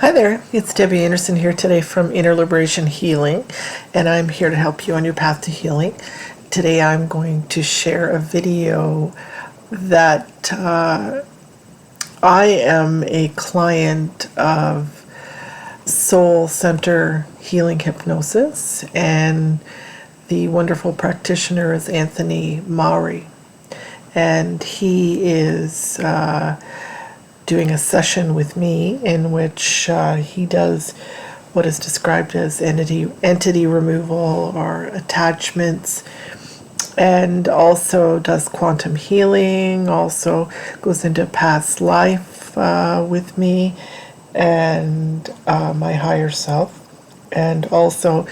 Hi there, it's Debbie Anderson here today from Inner Liberation Healing, and I'm here to help you on your path to healing. Today I'm going to share a video that I am a client of Soul Center Healing Hypnosis, and the wonderful practitioner is Anthony Mowery, and he is doing a session with me in which he does what is described as entity removal or attachments, and also does quantum healing, also goes into past life with me and my higher self, and also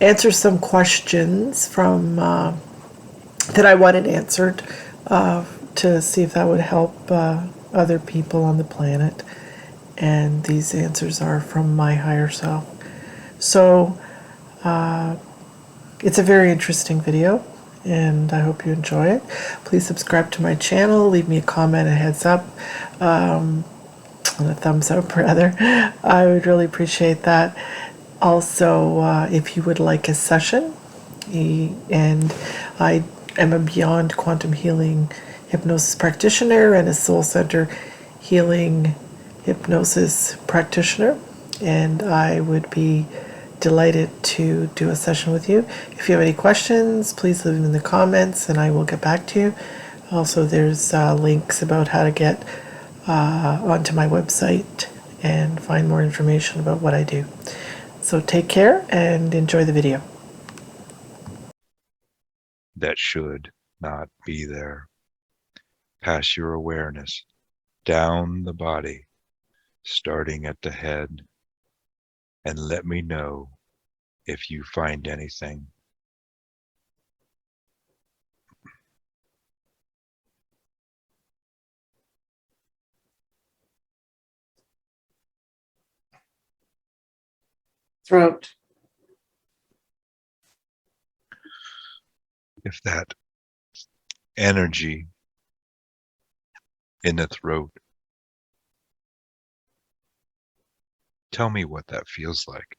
answers some questions from that I wanted answered to see if that would help other people on the planet. And these answers are from my higher self. So it's a very interesting video, and I hope you enjoy it. Please subscribe to my channel, leave me a comment, a heads up, and a thumbs up rather. I would really appreciate that. Also, if you would like a session, and I am a Beyond Quantum Healing Hypnosis practitioner and a Soul Center Healing Hypnosis practitioner, and I would be delighted to do a session with you. If you have any questions, please leave them in the comments and I will get back to you. Also, there's links about how to get onto my website and find more information about what I do. So take care and enjoy the video. That should not be there. Pass your awareness down the body, starting at the head, and let me know if you find anything. Throat. If that energy in the throat, tell me what that feels like.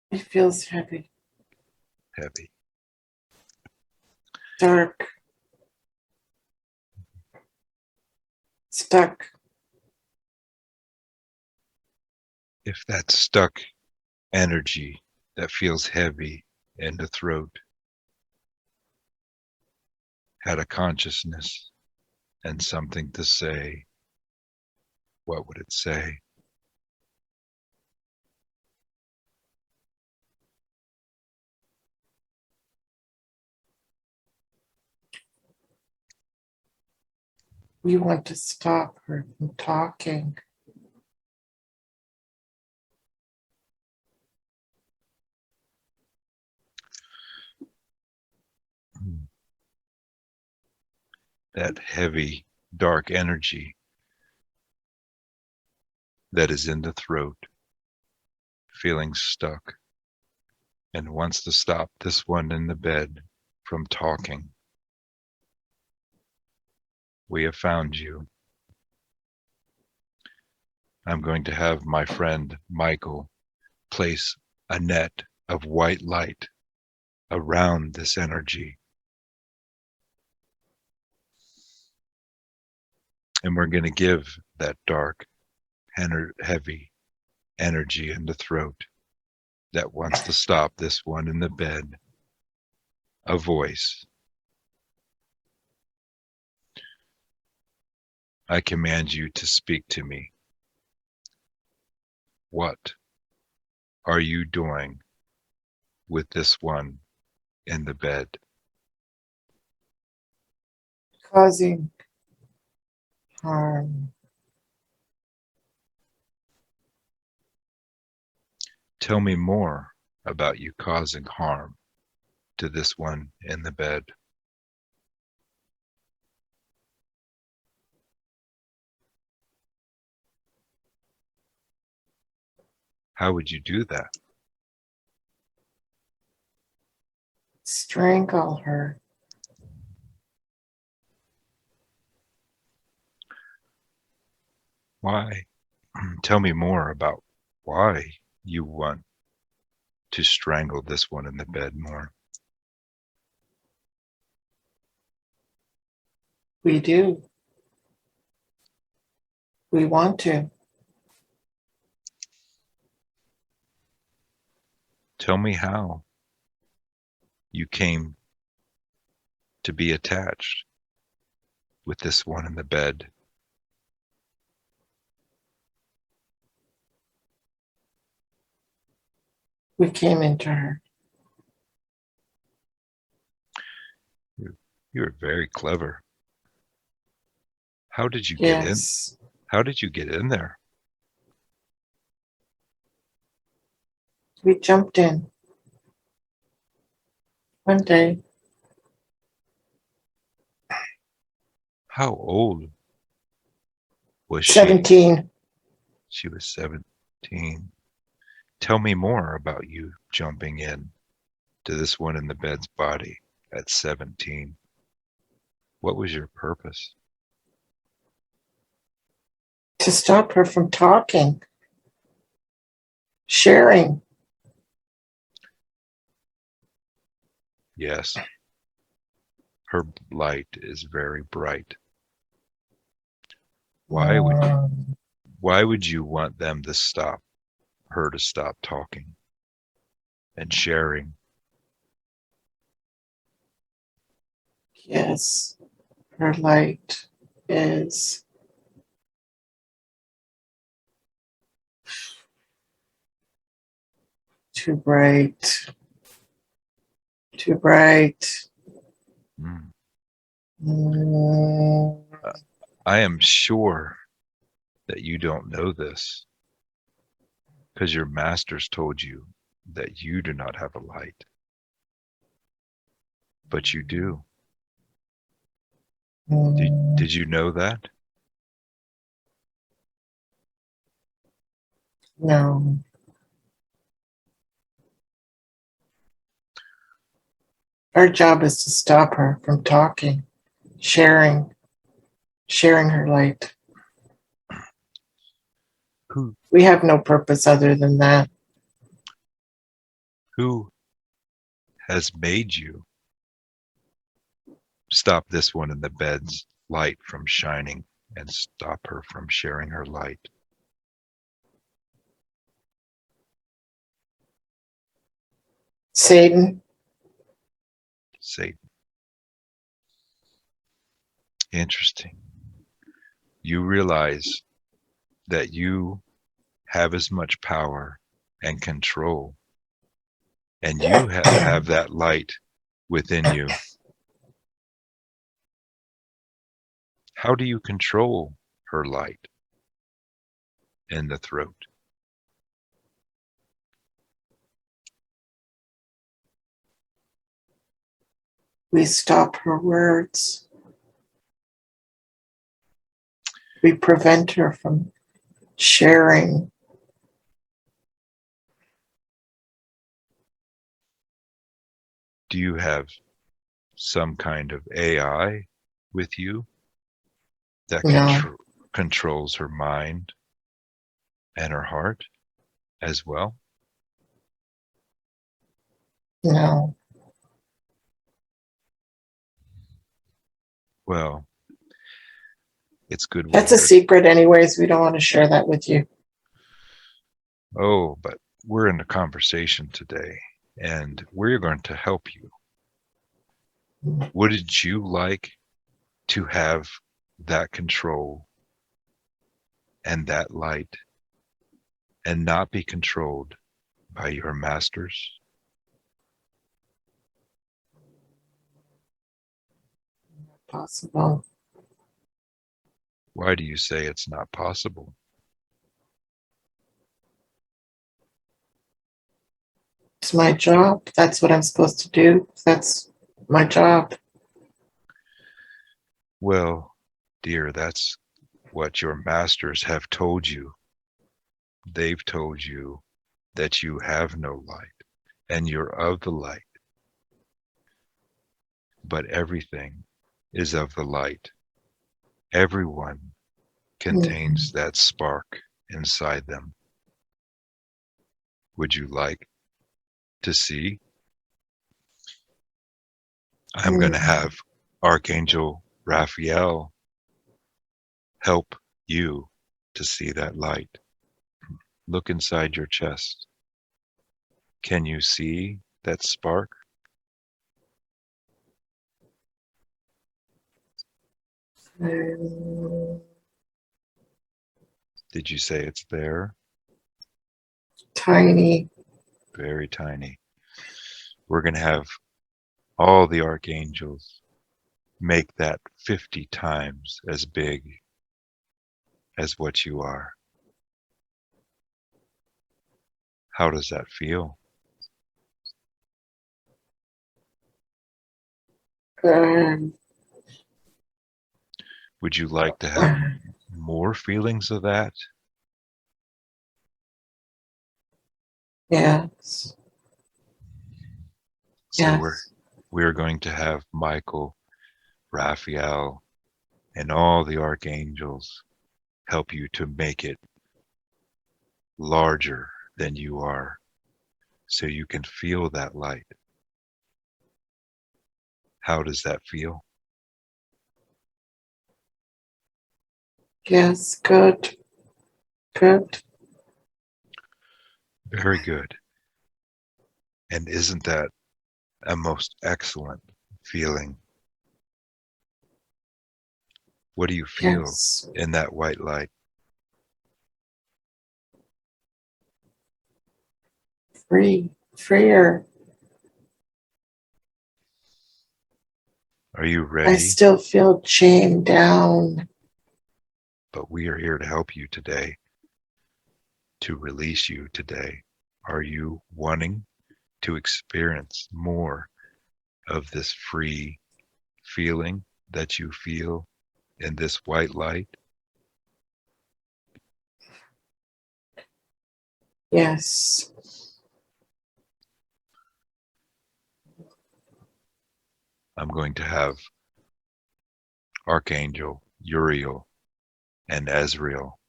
It feels heavy. Heavy. Dark. Stuck. If that stuck energy that feels heavy in the throat had a consciousness and something to say, what would it say? We want to stop her from talking. That heavy, dark energy that is in the throat, feeling stuck, and wants to stop this one in the bed from talking. We have found you. I'm going to have my friend Michael place a net of white light around this energy. And we're going to give that dark, heavy energy in the throat that wants to stop this one in the bed a voice. I command you to speak to me. What are you doing with this one in the bed? Causing harm. Tell me more about you causing harm to this one in the bed. How would you do that? Strangle her. Why? Tell me more about why you want to strangle this one in the bed more. We do. We want to. Tell me how you came to be attached with this one in the bed. We came into her. You're very clever. How did you get in? Yes. How did you get in there? We jumped in one day. How old was she? 17. She was 17. Tell me more about you jumping in to this one in the bed's body at 17. What was your purpose? To stop her from talking. Sharing. Yes, her light is very bright. Why would you want them to stop, her to stop talking and sharing? Yes. Her light is too bright. Too bright. Mm. Mm. I am sure that you don't know this because your masters told you that you do not have a light, but you do. Did you know that? No. Our job is to stop her from talking, sharing her light. Who We have no purpose other than that. who has made you stop this one in the bed's light from shining and stop her from sharing her light? Satan. Satan. Interesting. You realize that you have as much power and control, and you have that light within you. How do you control her light in the throat? We stop her words. We prevent her from sharing. Do you have some kind of AI with you that No, controls her mind and her heart as well? no. Well, it's good we're That's a here. secret anyways. We don't want to share that with you. Oh, but we're in a conversation today, and we're going to help you. Wouldn't you like to have that control and that light and not be controlled by your masters? Possible. Why do you say it's not possible? It's my job. That's what I'm supposed to do. That's my job. Well, dear, that's what your masters have told you. They've told you that you have no light and you're of the light. But everything is of the light. Everyone contains that spark inside them. Would you like to see? I'm going to have Archangel Raphael help you to see that light. Look inside your chest. Can you see that spark? Did you say it's there? Tiny. Very tiny. We're going to have all the archangels make that 50 times as big as what you are. How does that feel? Would you like to have more feelings of that? Yes. So Yes. we're going to have Michael, Raphael, and all the archangels help you to make it larger than you are, so you can feel that light. How does that feel? Yes. Good. Good. Very good. And isn't that a most excellent feeling? What do you feel Yes. in that white light? Free. Freer. Are you I ready? still feel chained down. But we are here to help you today, to release you today. Are you wanting to experience more of this free feeling that you feel in this white light? Yes. I'm going to have Archangel Uriel and Azrael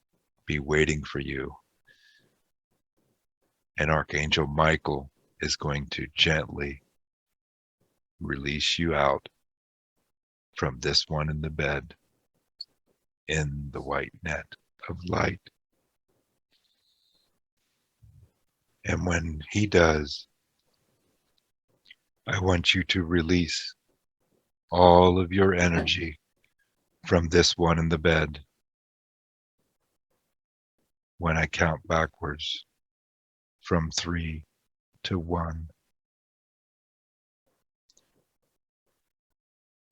be waiting for you. And Archangel Michael is going to gently release you out from this one in the bed in the white net of light. And when he does, I want you to release all of your energy from this one in the bed. When I count backwards from 3 to 1.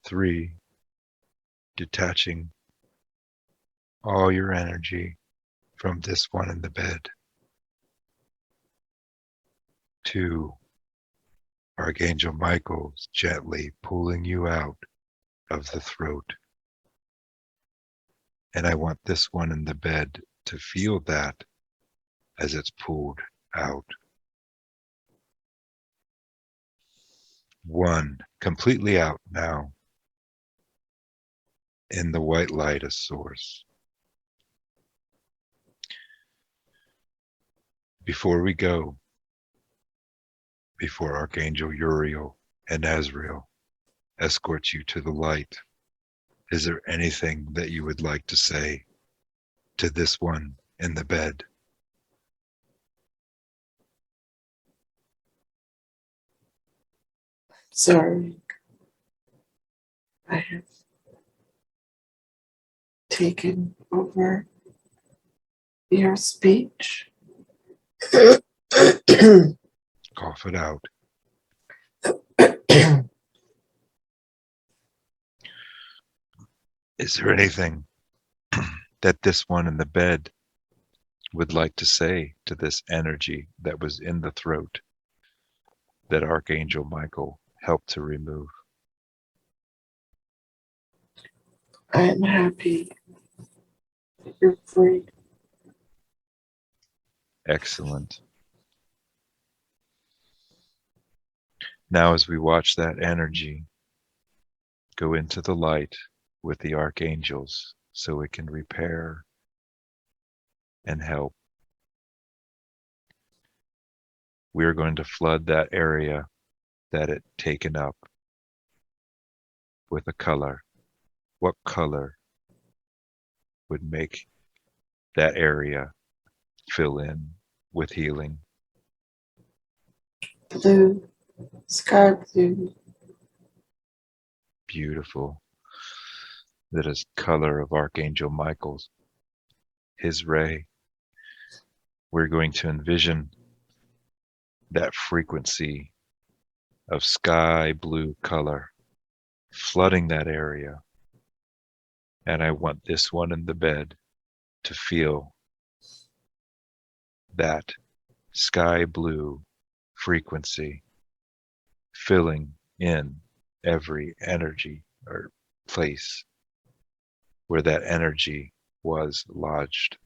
3, detaching all your energy from this one in the bed. 2, Archangel Michael's gently pulling you out of the throat. And I want this one in the bed to feel that as it's pulled out. 1, completely out now in the white light of source. Before we go, before Archangel Uriel and Azrael escort you to the light, is there anything that you would like to say to this one in the bed? Sorry. I have taken over your speech. Cough it out. Is there anything that this one in the bed would like to say to this energy that was in the throat that Archangel Michael helped to remove? I am happy that you're free. Excellent. Now, as we watch that energy go into the light with the archangels so it can repair and help. We're going to flood that area that it taken up with a color. What color would make that area fill in with healing? Blue, sky blue. Beautiful. That is color of Archangel Michael's, his ray. We're going to envision that frequency of sky blue color flooding that area. And I want this one in the bed to feel that sky blue frequency filling in every energy or place where that energy was lodged.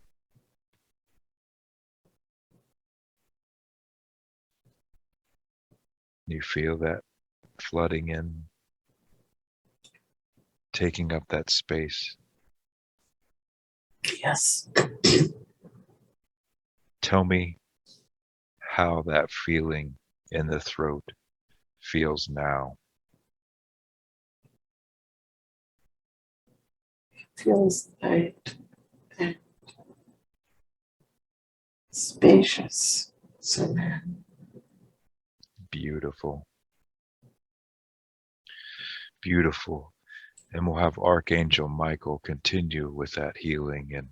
You feel that flooding in, taking up that space. Yes. Tell me how that feeling in the throat feels now. Feels light and spacious. Beautiful. Beautiful. And we'll have Archangel Michael continue with that healing and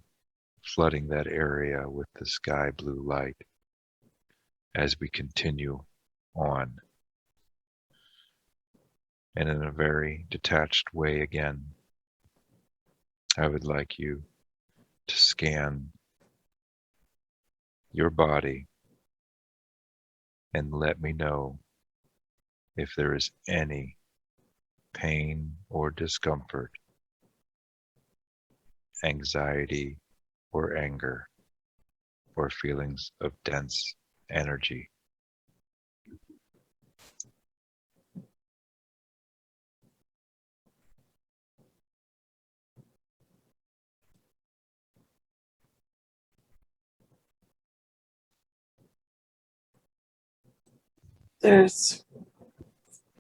flooding that area with the sky blue light as we continue on. And in a very detached way again, I would like you to scan your body and let me know if there is any pain or discomfort, anxiety or anger, or feelings of dense energy. There's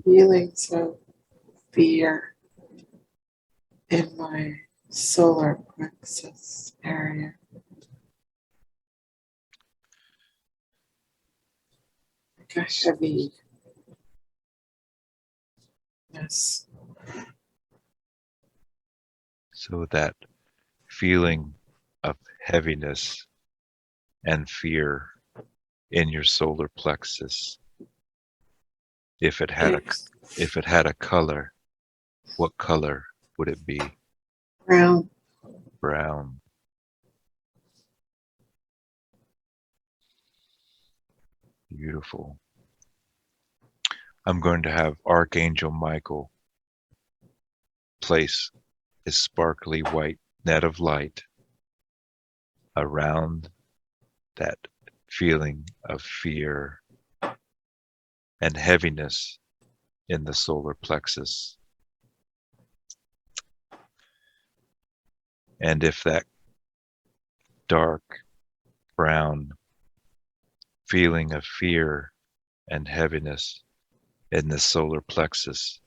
feelings of fear in my solar plexus area. Like a heaviness. So that feeling of heaviness and fear in your solar plexus, if it had a color, what color would it be? Brown. Brown. Beautiful. I'm going to have Archangel Michael place his sparkly white net of light around that feeling of fear and heaviness in the solar plexus. And if that dark brown feeling of fear and heaviness in the solar plexus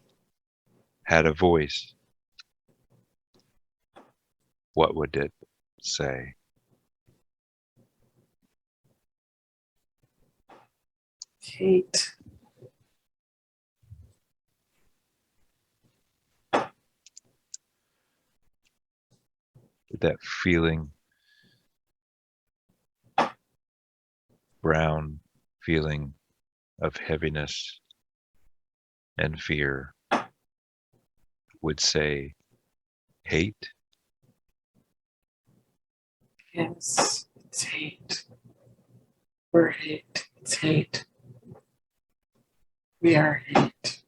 had a voice, what would it say? Hate. That feeling, brown feeling of heaviness and fear would say hate? Yes, it's hate. We're hate. It's hate. We are hate.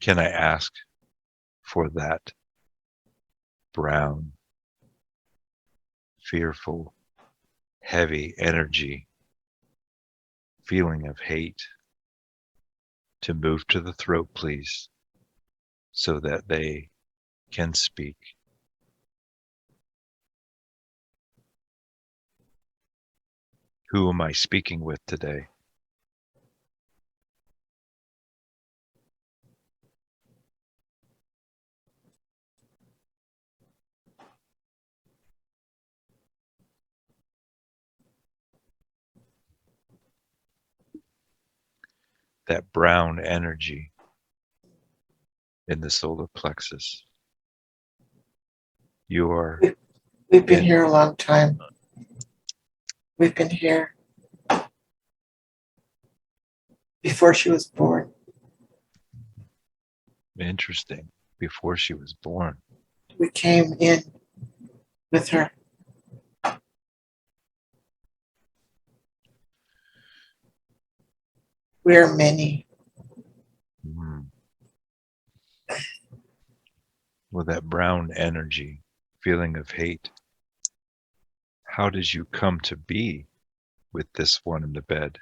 Can I ask for that brown, fearful, heavy energy, feeling of hate to move to the throat, please? so that they can speak. Who am I speaking with today? That brown energy in the solar plexus. You are We've been here a long time. We've been here before she was born. interesting. Before she was born. We came in with her. We're many. Mm. With that brown energy, feeling of hate. How did you come to be with this one in the bed?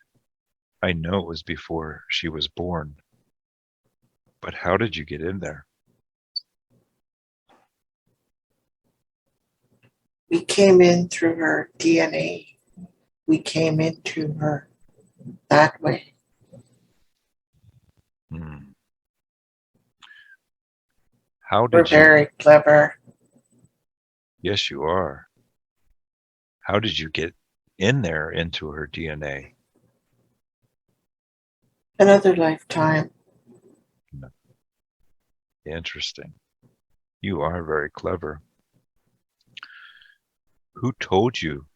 I know it was before she was born, but how did you get in there? We came in through her DNA. We came into her that way. Mm. How We're did you? very clever. Yes, you are. How did you get in there into her DNA? Another lifetime. No. Interesting. You are very clever. Who told you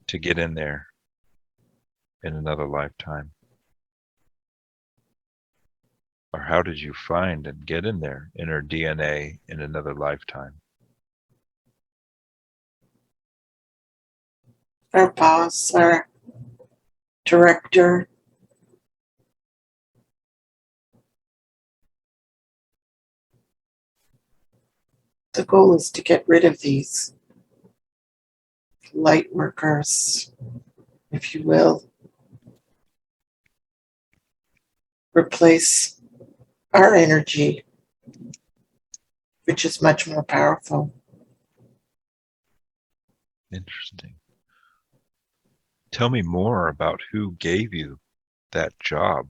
to get in there in another lifetime? Or how did you find and get in there in her DNA in another lifetime? Our boss, our director. The goal is to get rid of these light workers, if you will. Replace our energy, which is much more powerful. Interesting. Tell me more about who gave you that job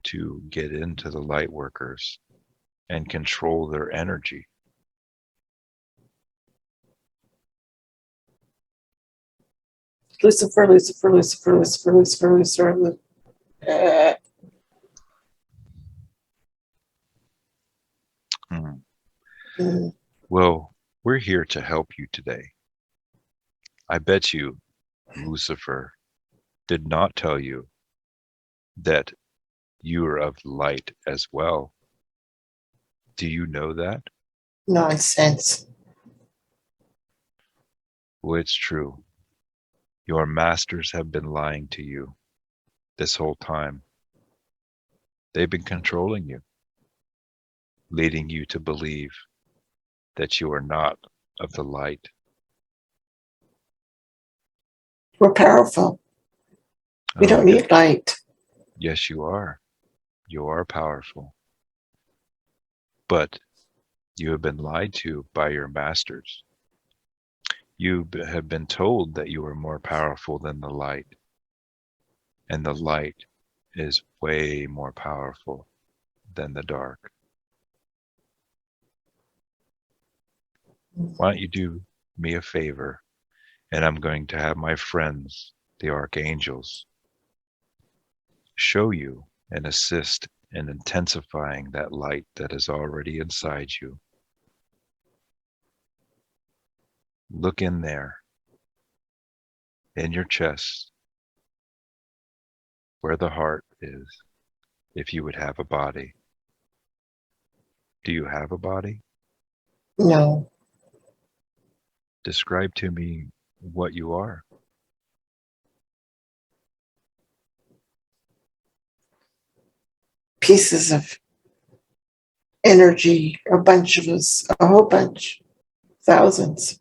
to get into the light workers and control their energy. Lucifer, Lucifer, Lucifer, Lucifer, Lucifer, Lucifer. Hmm. Mm. Well, we're here to help you today. I bet you Lucifer did not tell you that you are of light as well. Do you know that? Nonsense. Well, it's true. Your masters have been lying to you this whole time. They've been controlling you, leading you to believe that you are not of the light. We're powerful. We Oh, don't need light. yes, you are. You are powerful. But you have been lied to by your masters. You have been told that you are more powerful than the light. And the light is way more powerful than the dark. Why don't you do me a favor? And I'm going to have my friends, the archangels, show you and assist in intensifying that light that is already inside you. Look in there, in your chest, where the heart is, if you would have a body. Do you have a body? No. Describe to me what you are. Pieces of energy, a bunch of us, a whole bunch, thousands.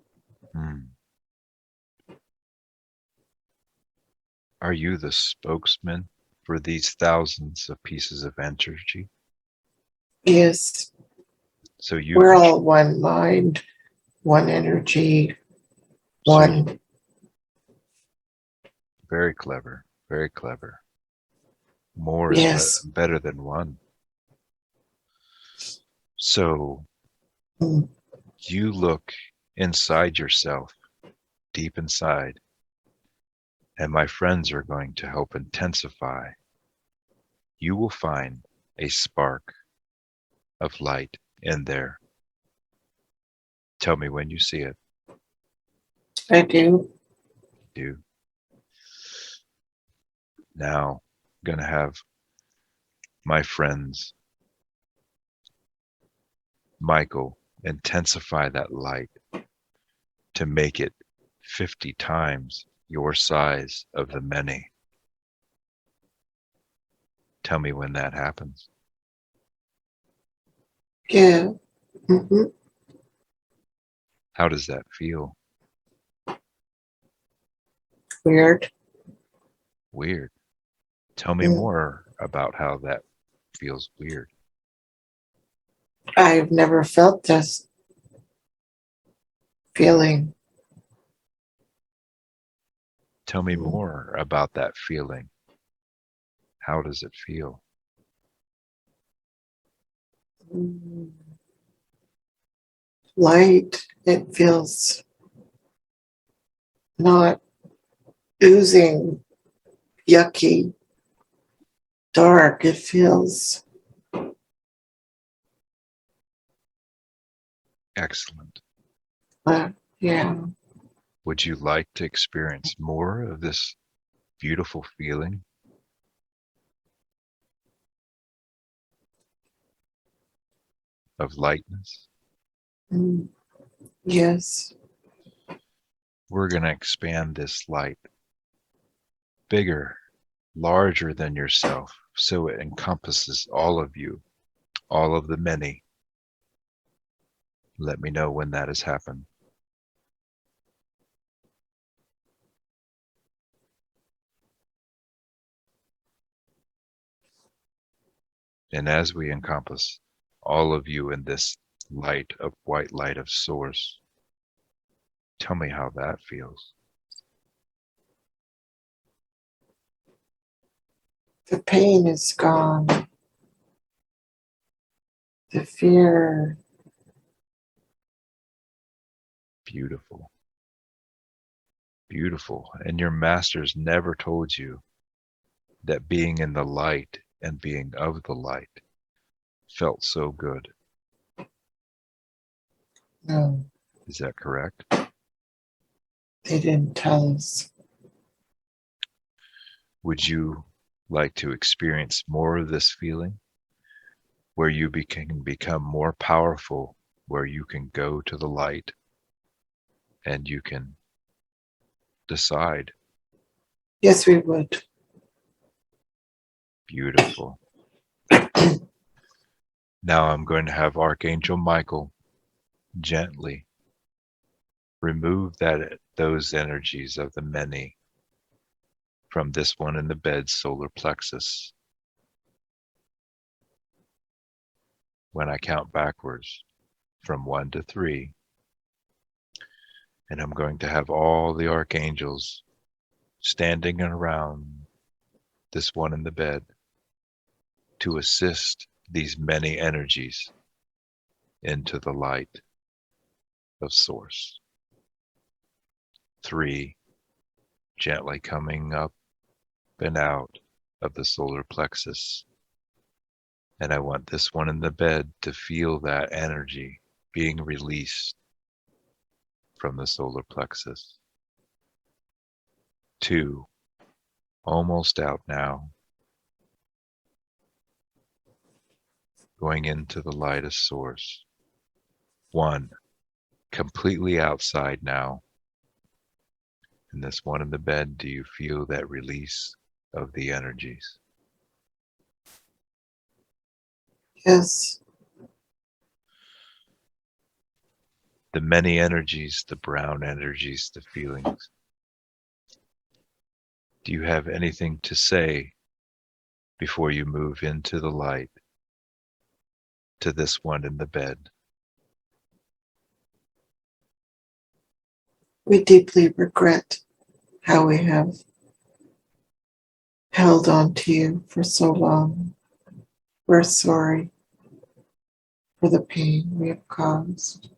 Hmm. Are you the spokesman for these thousands of pieces of energy? Yes. So you We're can, all one mind, one energy, so you, one. very clever, very clever. More is Yes. better than one. So Mm. you look inside yourself, deep inside, and my friends are going to help intensify. You will find a spark of light in there. Tell me when you see it. I do. Do. Now, I'm going to have my friends, Michael, intensify that light to make it 50 times your size of the many. Tell me when that happens. Yeah. Hmm. How does that feel? Weird. Weird. Tell me Mm. more about how that feels weird. I've never felt this feeling. Tell me Mm. more about that feeling. How does it feel? Mm. Light. It feels not oozing, yucky, dark. It feels, Excellent. uh, yeah. Would you like to experience more of this beautiful feeling of lightness? Mm. Yes. We're going to expand this light bigger, larger than yourself, so it encompasses all of you, all of the many. Let me know when that has happened. And as we encompass all of you in this light of white light of source, tell me how that feels. The pain is gone. The fear. Beautiful. Beautiful. And your masters never told you that being in the light and being of the light felt so good. No, Is that correct? they didn't tell us. Would you like to experience more of this feeling where you can become more powerful, where you can go to the light and you can decide? Yes, we would. Beautiful. Now I'm going to have Archangel Michael gently remove those energies of the many from this one in the bed's solar plexus. When I count backwards from 1 to 3, and I'm going to have all the archangels standing around this one in the bed to assist these many energies into the light of source. 3, gently coming up and out of the solar plexus. And I want this one in the bed to feel that energy being released from the solar plexus. 2, almost out now, going into the light of source. 1, completely outside now. And this one in the bed, do you feel that release of the energies? Yes. The many energies, the brown energies, the feelings. Do you have anything to say before you move into the light? to this one in the bed. We deeply regret how we have held on to you for so long. We're sorry for the pain we have caused.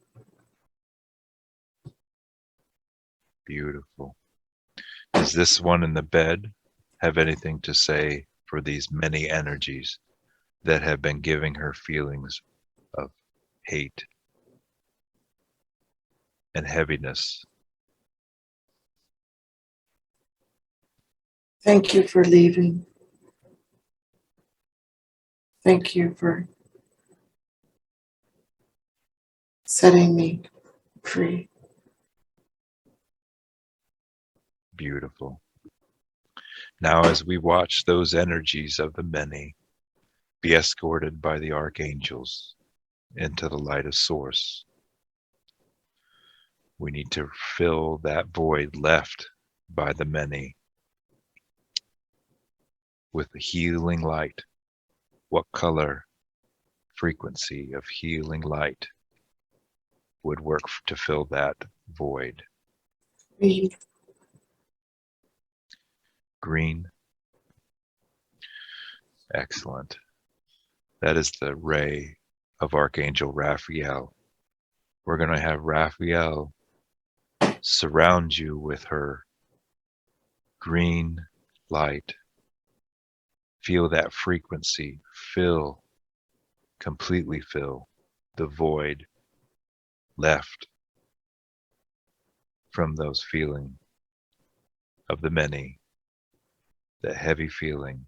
Beautiful. Does this one in the bed have anything to say for these many energies that have been giving her feelings of hate and heaviness? Thank you for leaving. Thank you for setting me free. Beautiful. Now, as we watch those energies of the many be escorted by the archangels into the light of source, we need to fill that void left by the many with the healing light. What color, frequency of healing light would work to fill that void? Green. Green. Excellent. That is the ray of Archangel Raphael. We're going to have Raphael surround you with her green light. Feel that frequency completely fill the void left from those feeling of the many, that heavy feeling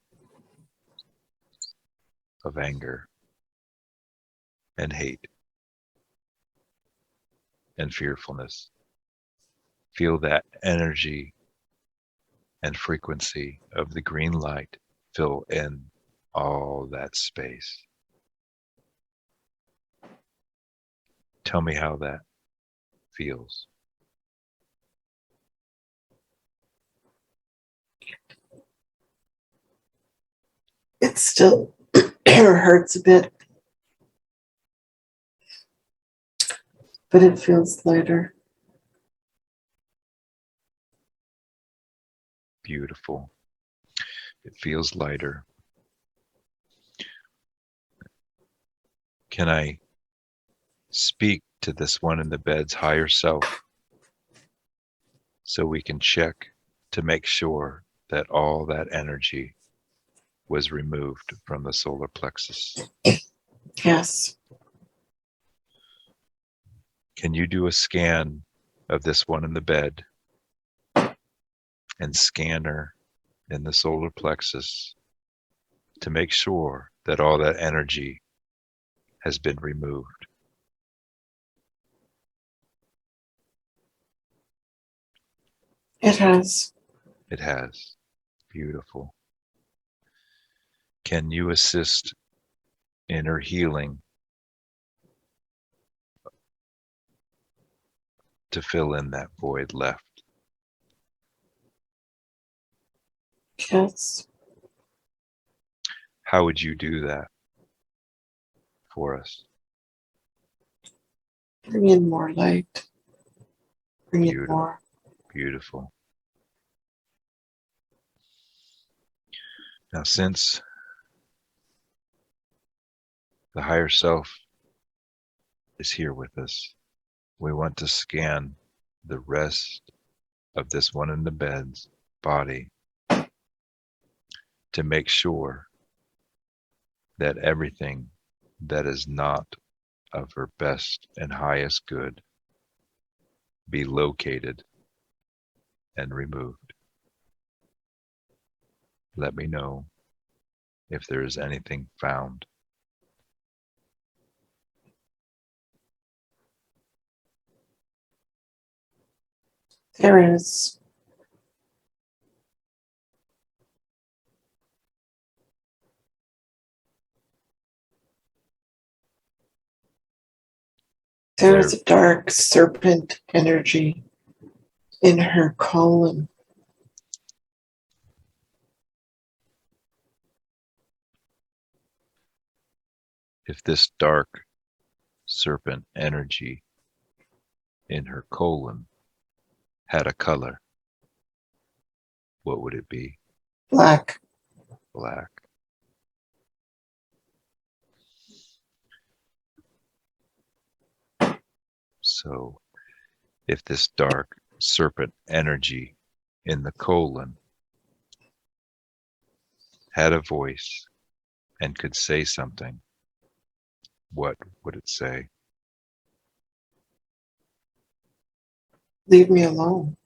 of anger and hate and fearfulness. Feel that energy and frequency of the green light fill in all that space. Tell me how that feels. It still hurts a bit, but it feels lighter. Beautiful. It feels lighter. Can I speak to this one in the bed's higher self so we can check to make sure that all that energy was removed from the solar plexus? Yes. Can you do a scan of this one in the bed and scan her in the solar plexus to make sure that all that energy has been removed? It has. It has. Beautiful. Can you assist in her healing to fill in that void left? Yes. How would you do that for us? Bring in more light. Bring in Beautiful. more. Beautiful. Now, since the higher self is here with us, we want to scan the rest of this one in the bed's body to make sure that everything that is not of her best and highest good be located and removed. Let me know if there is anything found. There is. There is a dark serpent energy in her colon. If this dark serpent energy in her colon had a color, what would it be? Black. Black. So if this dark serpent energy in the colon had a voice and could say something, what would it say? Leave me alone.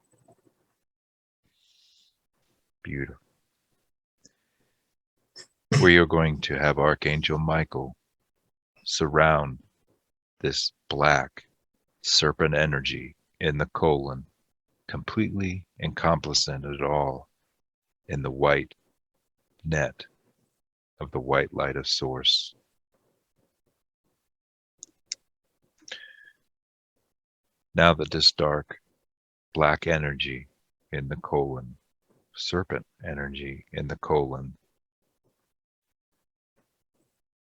Beautiful. We are going to have Archangel Michael surround this black serpent energy in the colon, completely encompassing it all in the white net of the white light of Source. Now that this dark black energy in the colon, serpent energy in the colon,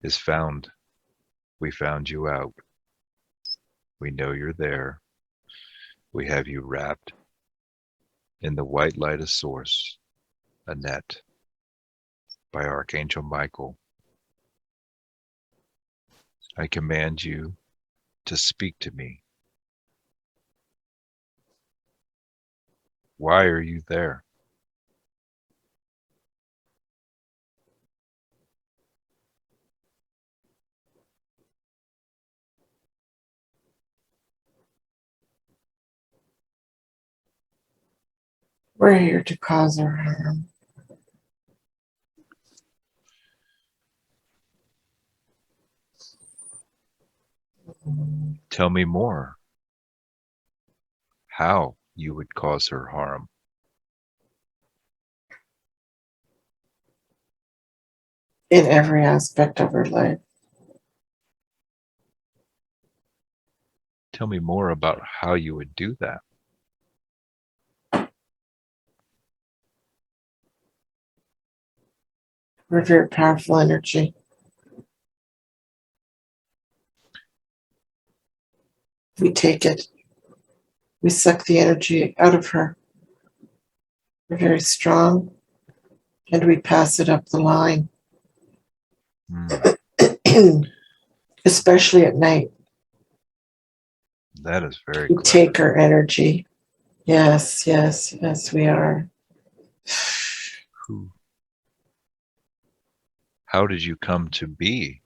is found, we found you out. We know you're there. We have you wrapped in the white light of Source, a net by Archangel Michael. I command you to speak to me. Why are you there? We're here to cause her harm. Tell me more. How you would cause her harm. In every aspect of her life. Tell me more about how you would do that. We're very powerful energy. We take it. We suck the energy out of her. We're very strong, and we pass it up the line, especially at night. That is very We clever. take her energy. Yes, yes, yes, we are. How did you come to be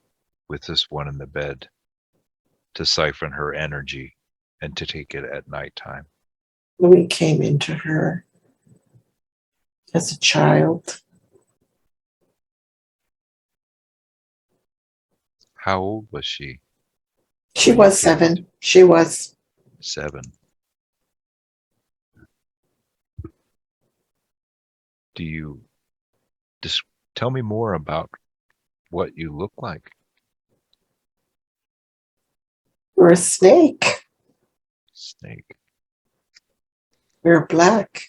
with this one in the bed to siphon her energy and to take it at nighttime? We came into her as a child. How old was she? She was 7. She was. 7. Do you just tell me more about what you look like? We're a snake. Snake. We're black.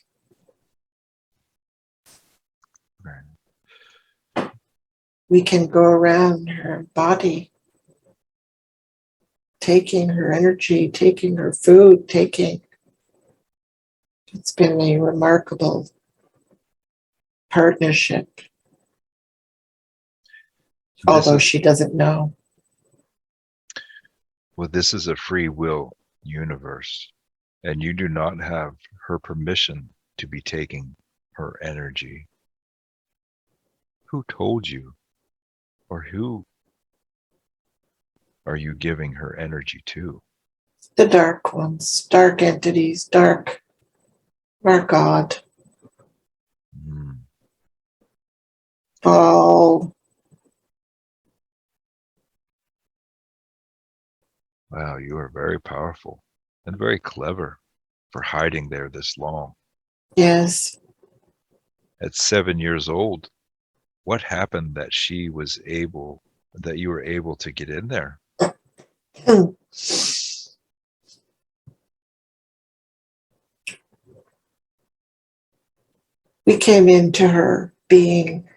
Right. We can go around her body, taking her energy, taking her food, It's been a remarkable partnership, although she doesn't know. Well, this is a free will universe, and you do not have her permission to be taking her energy. Who told you? Or who are you giving her energy to? The dark ones, dark entities, dark, our God. All. Wow, you are very powerful and very clever for hiding there this long. Yes. At 7 years old, what happened that you were able to get in there? We came into her being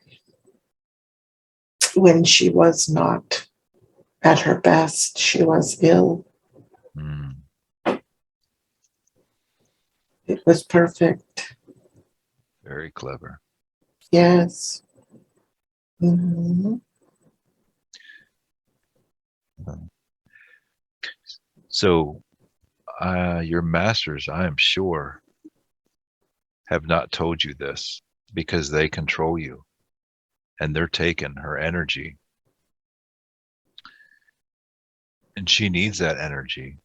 when she was not. At her best, she was ill. Mm. It was perfect. Very clever. Yes. Mm-hmm. So, your masters, I am sure, have not told you this because they control you and they're taking her energy. And she needs that energy.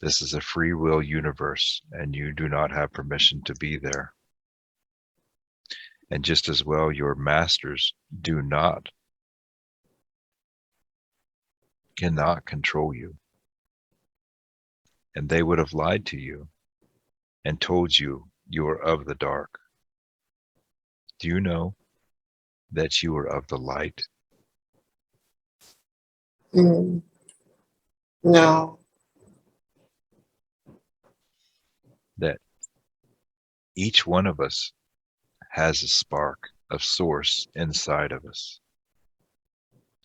This is a free will universe, and you do not have permission to be there. And just as well, your masters cannot control you. And they would have lied to you and told you you are of the dark. Do you know that you are of the light? Mm. No. That each one of us has a spark of source inside of us.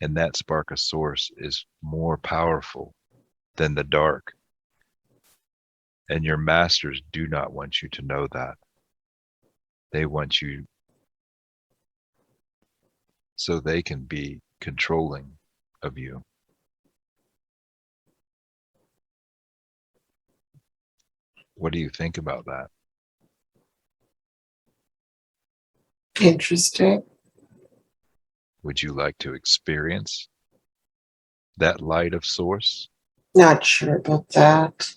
And that spark of source is more powerful than the dark. And your masters do not want you to know that. They want you so they can be controlling of you. What do you think about that? Interesting. Would you like to experience that light of source? Not sure about that.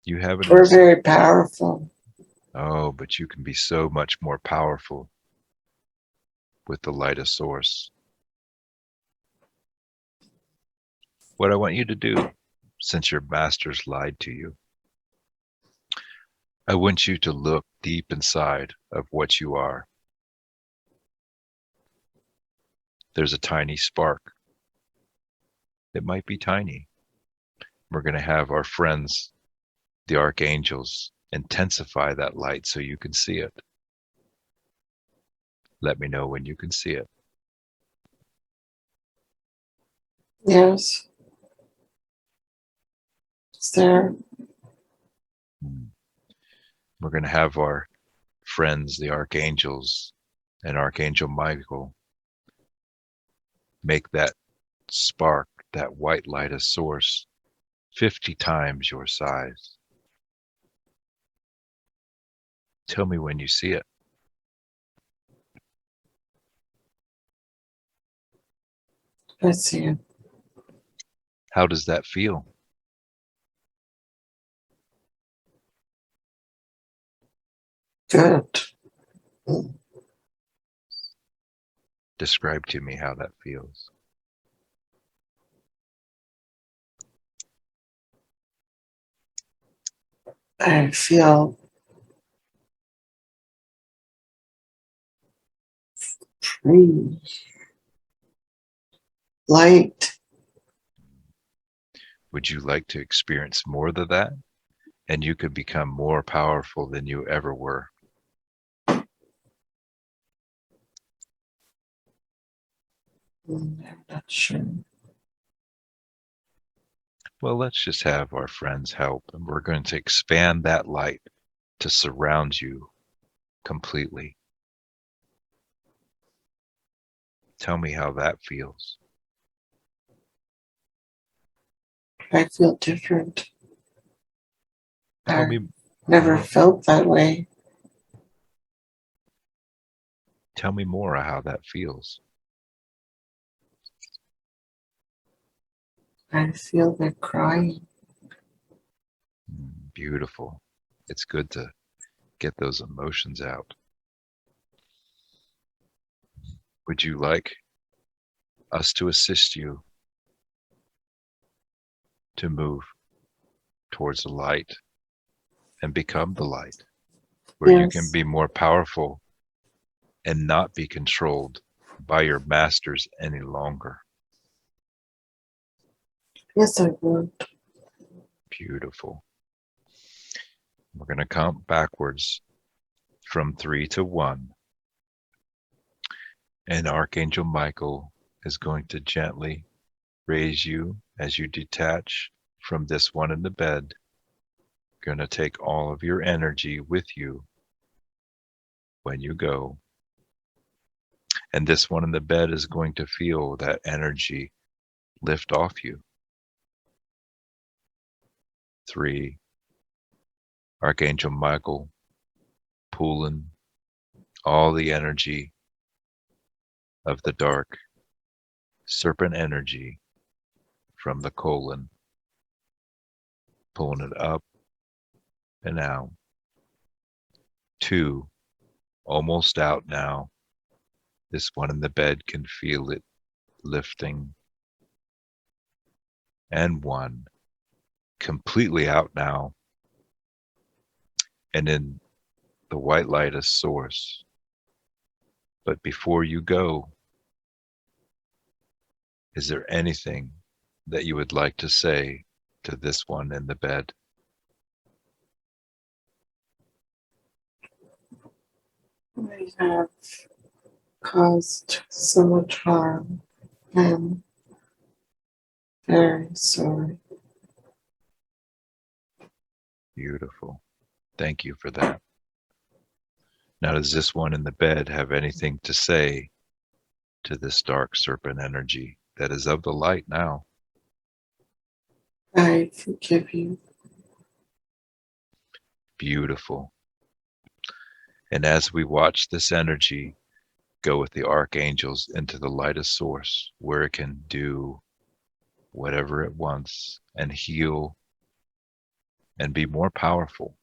You haven't. We're very powerful. Oh, but you can be so much more powerful with the light of source. What I want you to do, since your masters lied to you, I want you to look deep inside of what you are. There's a tiny spark. It might be tiny. We're going to have our friends, the archangels, intensify that light so you can see it. Let me know when you can see it. Yes. It's there. We're going to have our friends, the archangels, and Archangel Michael make that spark, that white light of source, 50 times your size. Tell me when you see it. I see it. How does that feel? Good. Describe to me how that feels. I feel free. Light. Would you like to experience more of that? And you could become more powerful than you ever were. I'm not sure. Well, let's just have our friends help, and we're going to expand that light to surround you completely. Tell me how that feels. I feel different. Tell I me, never felt that way. tell me more of how that feels. I feel like crying. Beautiful. It's good to get those emotions out. Would you like us to assist you to move towards the light and become the light, where you can Yes. be more powerful and not be controlled by your masters any longer? Yes, I would. Beautiful. We're going to count backwards from 3 to 1. And Archangel Michael is going to gently raise you as you detach from this one in the bed. Going to take all of your energy with you when you go. And this one in the bed is going to feel that energy lift off you. 3, Archangel Michael pulling all the energy of the dark serpent energy from the colon, pulling it up and out. 2, almost out now. This one in the bed can feel it lifting. And 1, completely out now. And in the white light is source. But before you go, is there anything that you would like to say to this one in the bed? I have caused so much harm. I am very sorry. Beautiful. Thank you for that. Now, does this one in the bed have anything to say to this dark serpent energy that is of the light now? I forgive you. Beautiful. And as we watch this energy go with the archangels into the lightest source, where it can do whatever it wants and heal and be more powerful,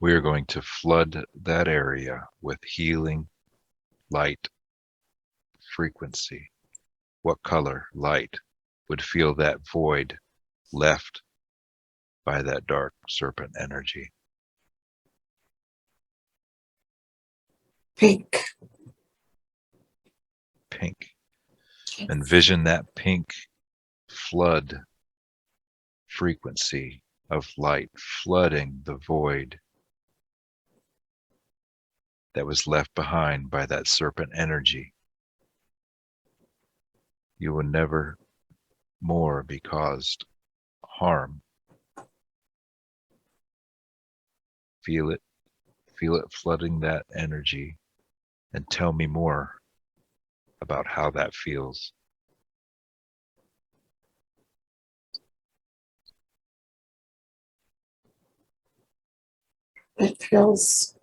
we are going to flood that area with healing, light, frequency. What color light would fill that void left by that dark serpent energy? Pink. Pink. Envision that pink flood frequency of light flooding the void that was left behind by that serpent energy. You will never more be caused harm. Feel it flooding that energy, and tell me more about how that feels. It feels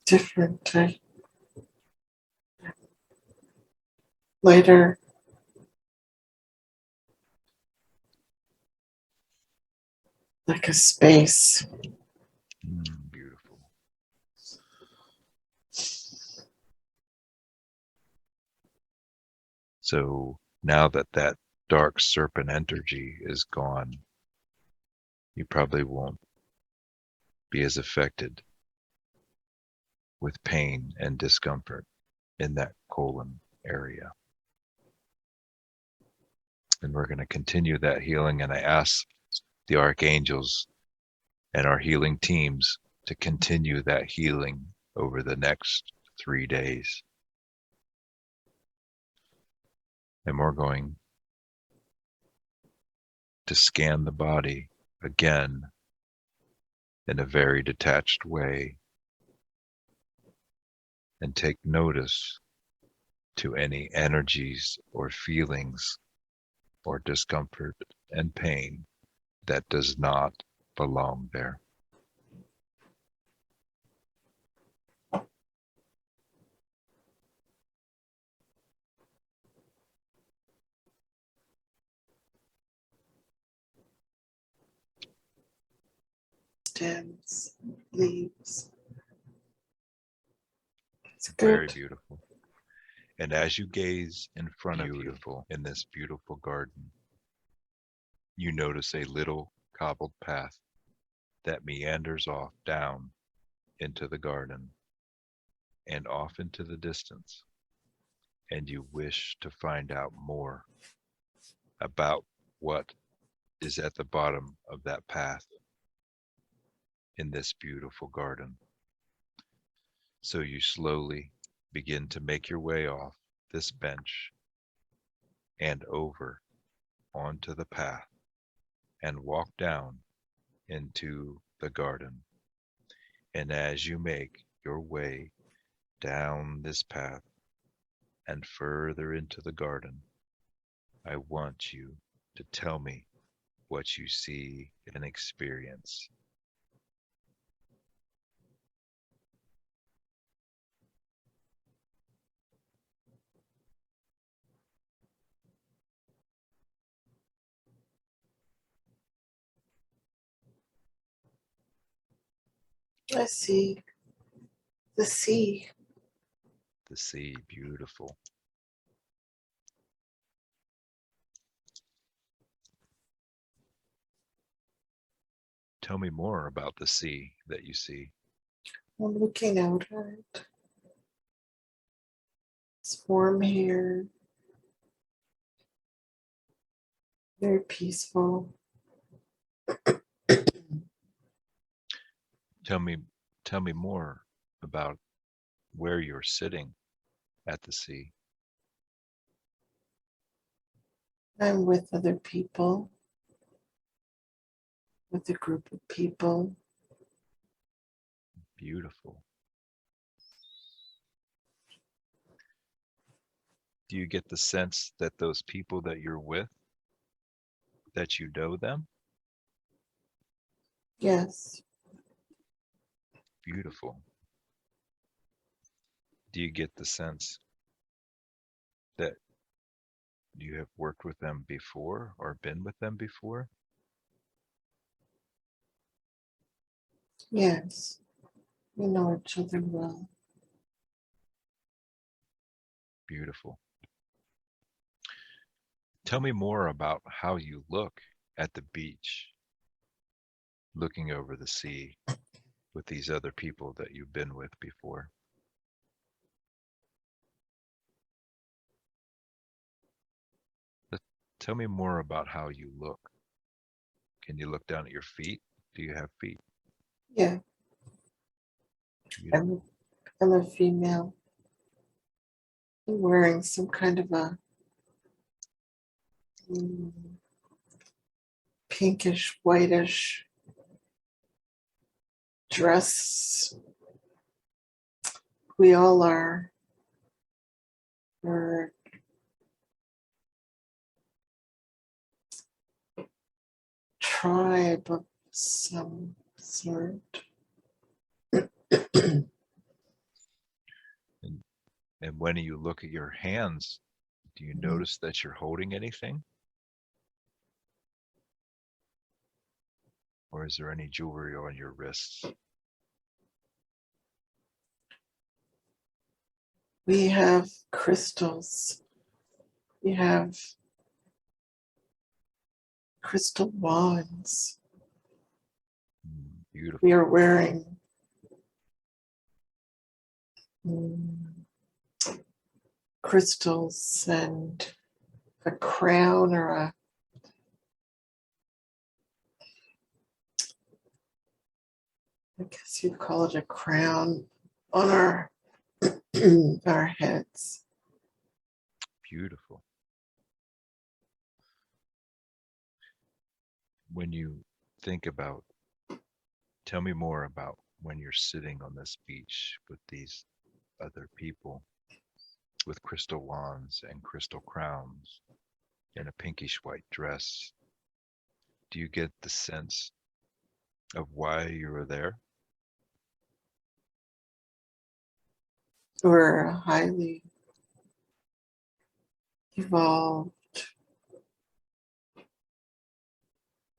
different. Lighter. Like a space. Beautiful. So now that that dark serpent energy is gone, you probably won't be as affected with pain and discomfort in that colon area. And we're going to continue that healing, and I ask the archangels and our healing teams to continue that healing over the next 3 days. And we're going to scan the body again in a very detached way and take notice to any energies or feelings or discomfort and pain that does not belong there. Stems, leaves. It's Very good. beautiful. And as you gaze in front of you in this beautiful garden, you notice a little cobbled path that meanders off down into the garden and off into the distance. And you wish to find out more about what is at the bottom of that path in this beautiful garden. So you slowly begin to make your way off this bench and over onto the path and walk down into the garden. And as you make your way down this path and further into the garden, I want you to tell me what you see and experience. I see the sea. The sea, beautiful. Tell me more about the sea that you see. I'm looking out at it. It's warm here. Very peaceful. Tell me more about where you're sitting at the sea. I'm with other people, with a group of people. Beautiful. Do you get the sense that those people that you're with, that you know them? Yes, Beautiful. Do you get the sense that you have worked with them before or been with them before? yes. We know each other well. Beautiful. Tell me more about how you look at the beach, looking over the sea with these other people that you've been with before. But tell me more about how you look. Can you look down at your feet? Do you have feet? Yeah, Beautiful. I'm a female. I'm wearing some kind of a mm, pinkish, whitish dress. We all are. We're tribe of some sort. And when you look at your hands, do you notice that you're holding anything? Or is there any jewelry on your wrists? We have crystals. We have crystal wands. Beautiful. We are wearing mm, crystals and a crown or I guess you'd call it a crown on our our heads. Beautiful. When you think about, tell me more about when you're sitting on this beach with these other people with crystal wands and crystal crowns in a pinkish white dress. Do you get the sense of why you were there? We're a highly evolved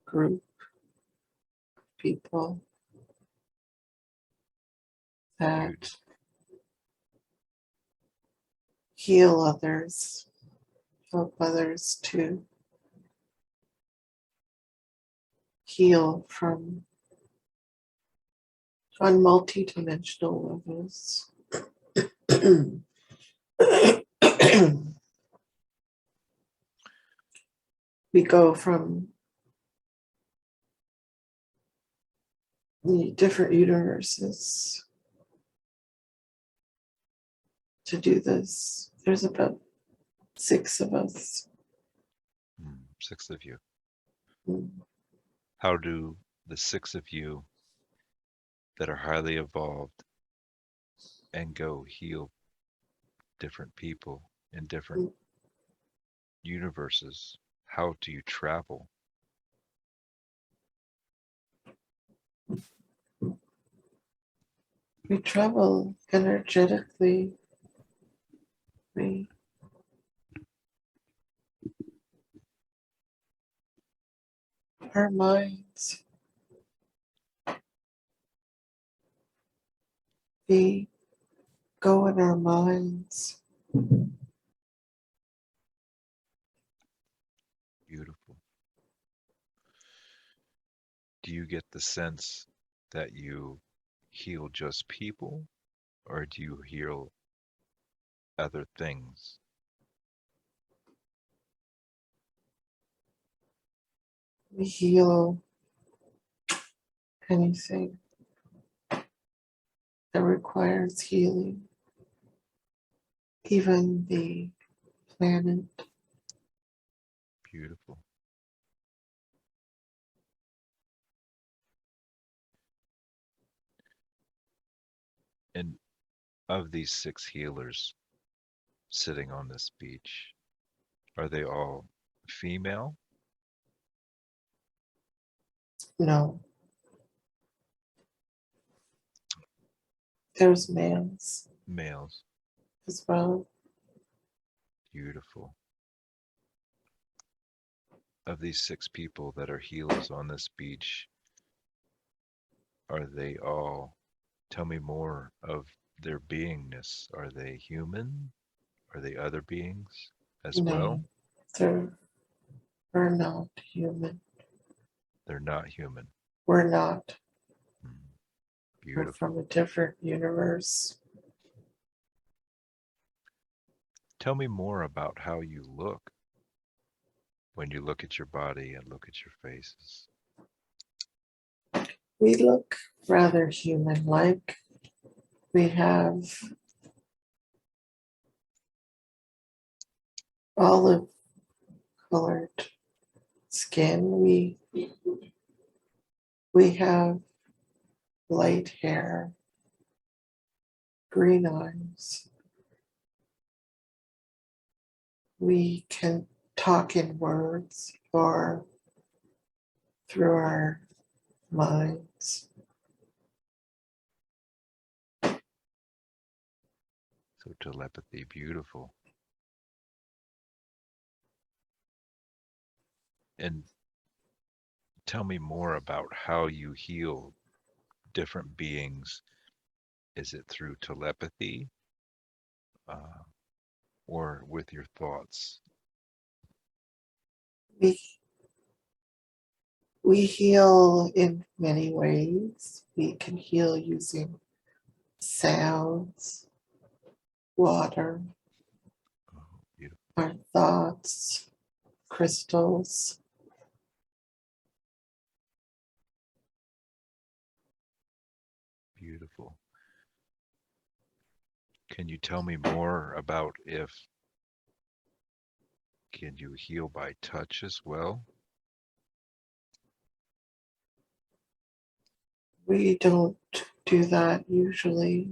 group of people that heal others, help others to heal from on multidimensional levels. We go from the different universes to do this. There's about 6 of us. 6 of you. Mm. How do the 6 of you that are highly evolved and go heal different people in different universes? How do you travel? We travel energetically. We our minds. We go in our minds. Beautiful. Do you get the sense that you heal just people, or do you heal other things? We heal anything that requires healing, even the planet. Beautiful. And of these 6 healers sitting on this beach, are they all female? No, there's males Males. as well. Beautiful. Of these 6 people that are healers on this beach, are they all, tell me more of their beingness. Are they human? Are they other beings as well? No, they're we're not human. They're not human. We're not. Hmm. We're Beautiful. from a different universe. Tell me more about how you look when you look at your body and look at your faces. We look rather human-like. We have olive-colored skin. We have light hair, green eyes. We can talk in words or through our minds. So telepathy, beautiful. And tell me more about how you heal different beings. Is it through telepathy uh, or with your thoughts? We, we heal in many ways. We can heal using sounds, water, Oh, beautiful. our thoughts, crystals. Beautiful. Can you tell me more about if can you heal by touch as well? We don't do that usually.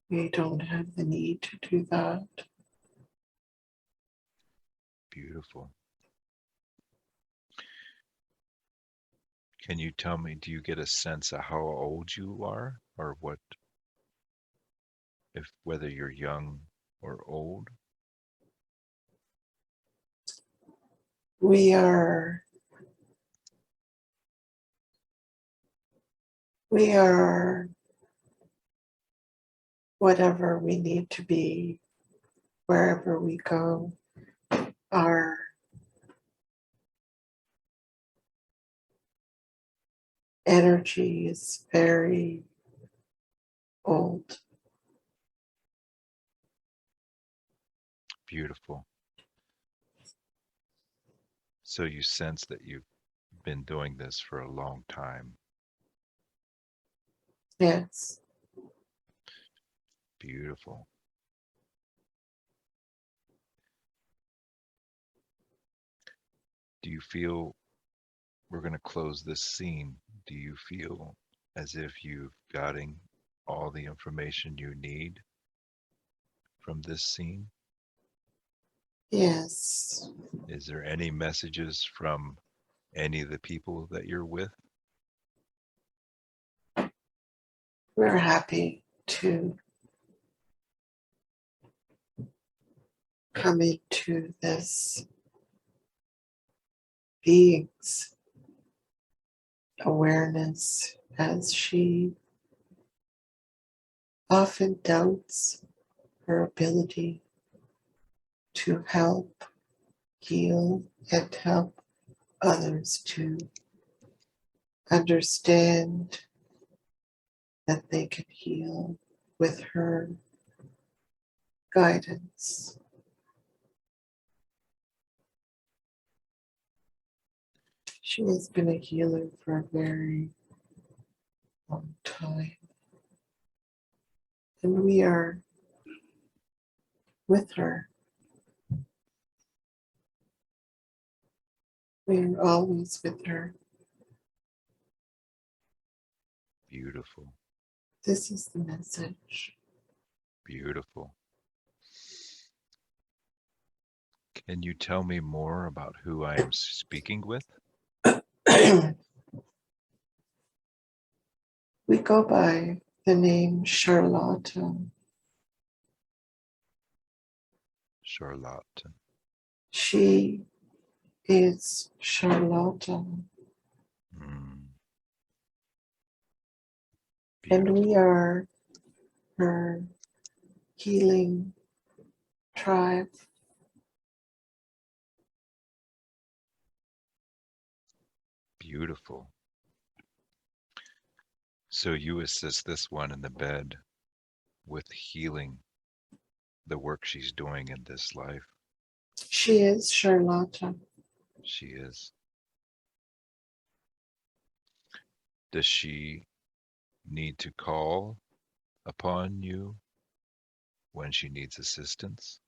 We don't have the need to do that. Beautiful. Can you tell me, do you get a sense of how old you are or what, if whether you're young or old? We are whatever we need to be wherever we go. Our energy is very old. Beautiful. So you sense that you've been doing this for a long time. Yes. Beautiful. Do you feel, we're going to close this scene, do you feel as if you've gotten all the information you need from this scene? Yes. Is there any messages from any of the people that you're with? We're happy to come into this being's awareness as she often doubts her ability to help heal and help others to understand that they can heal with her guidance. She has been a healer for a very long time, and we are with her. We are always with her. Beautiful. This is the message. Beautiful. Can you tell me more about who I am speaking with? We go by the name Charlotta. Charlotte. She is Charlotta, Mm. and Beautiful. we are her healing tribe. Beautiful. So you assist this one in the bed with healing the work she's doing in this life. She is Charlotta. She is. Does she need to call upon you when she needs assistance?